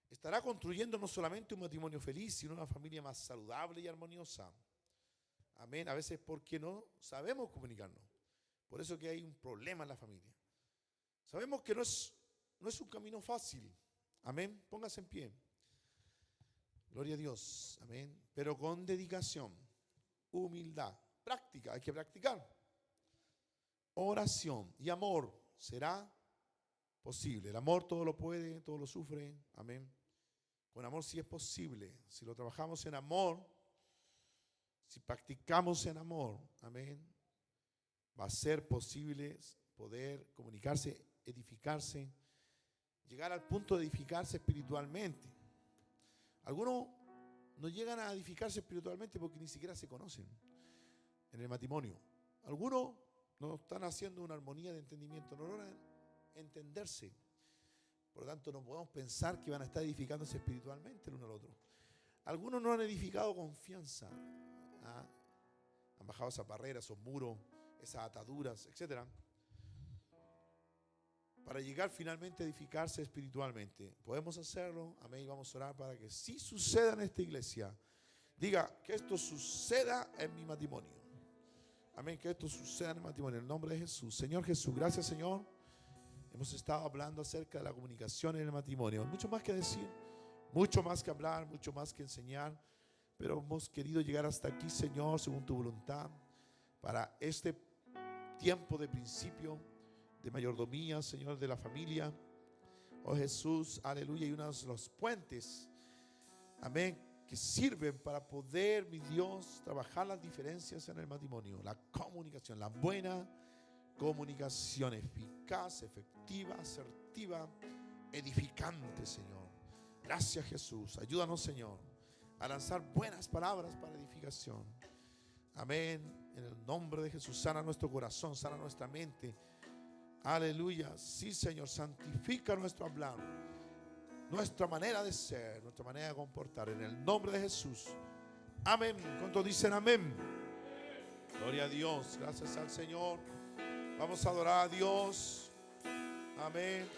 Estará construyendo no solamente un matrimonio feliz, sino una familia más saludable y armoniosa. Amén. A veces porque no sabemos comunicarnos. Por eso que hay un problema en la familia. Sabemos que no es un camino fácil. Amén. Póngase en pie. Gloria a Dios. Amén. Pero con dedicación, humildad, práctica, hay que practicar. Oración y amor será posible. El amor todo lo puede, todo lo sufre. Amén. Con amor sí es posible. Si lo trabajamos en amor, si practicamos en amor, amén, va a ser posible poder comunicarse, edificarse, llegar al punto de edificarse espiritualmente. Algunos no llegan a edificarse espiritualmente porque ni siquiera se conocen en el matrimonio. Algunos no están haciendo una armonía de entendimiento, no logran entenderse. Por lo tanto, no podemos pensar que van a estar edificándose espiritualmente el uno al otro. Algunos no han edificado confianza. Han bajado esas barreras, esos muros, esas ataduras, etc. Para llegar finalmente a edificarse espiritualmente. Podemos hacerlo. Amén. Y vamos a orar para que sí suceda en esta iglesia. Diga: que esto suceda en mi matrimonio. Amén. Que esto suceda en el matrimonio. En el nombre de Jesús. Señor Jesús, gracias, Señor. Hemos estado hablando acerca de la comunicación en el matrimonio. Hay mucho más que decir, mucho más que hablar, mucho más que enseñar. Pero hemos querido llegar hasta aquí, Señor, según tu voluntad, para este tiempo de principio, de mayordomía, Señor, de la familia. Oh Jesús, aleluya. Y uno de los puentes, amén, que sirven para poder, mi Dios, trabajar las diferencias en el matrimonio. La comunicación, la buena comunicación, eficaz, efectiva, asertiva, edificante, Señor. Gracias, Jesús. Ayúdanos, Señor, a lanzar buenas palabras para edificación. Amén. En el nombre de Jesús, sana nuestro corazón, sana nuestra mente. Aleluya. Sí, Señor, santifica nuestro hablar, nuestra manera de ser, nuestra manera de comportar. En el nombre de Jesús. Amén. ¿Cuántos dicen amén? Gloria a Dios. Gracias al Señor. Vamos a adorar a Dios. Amén.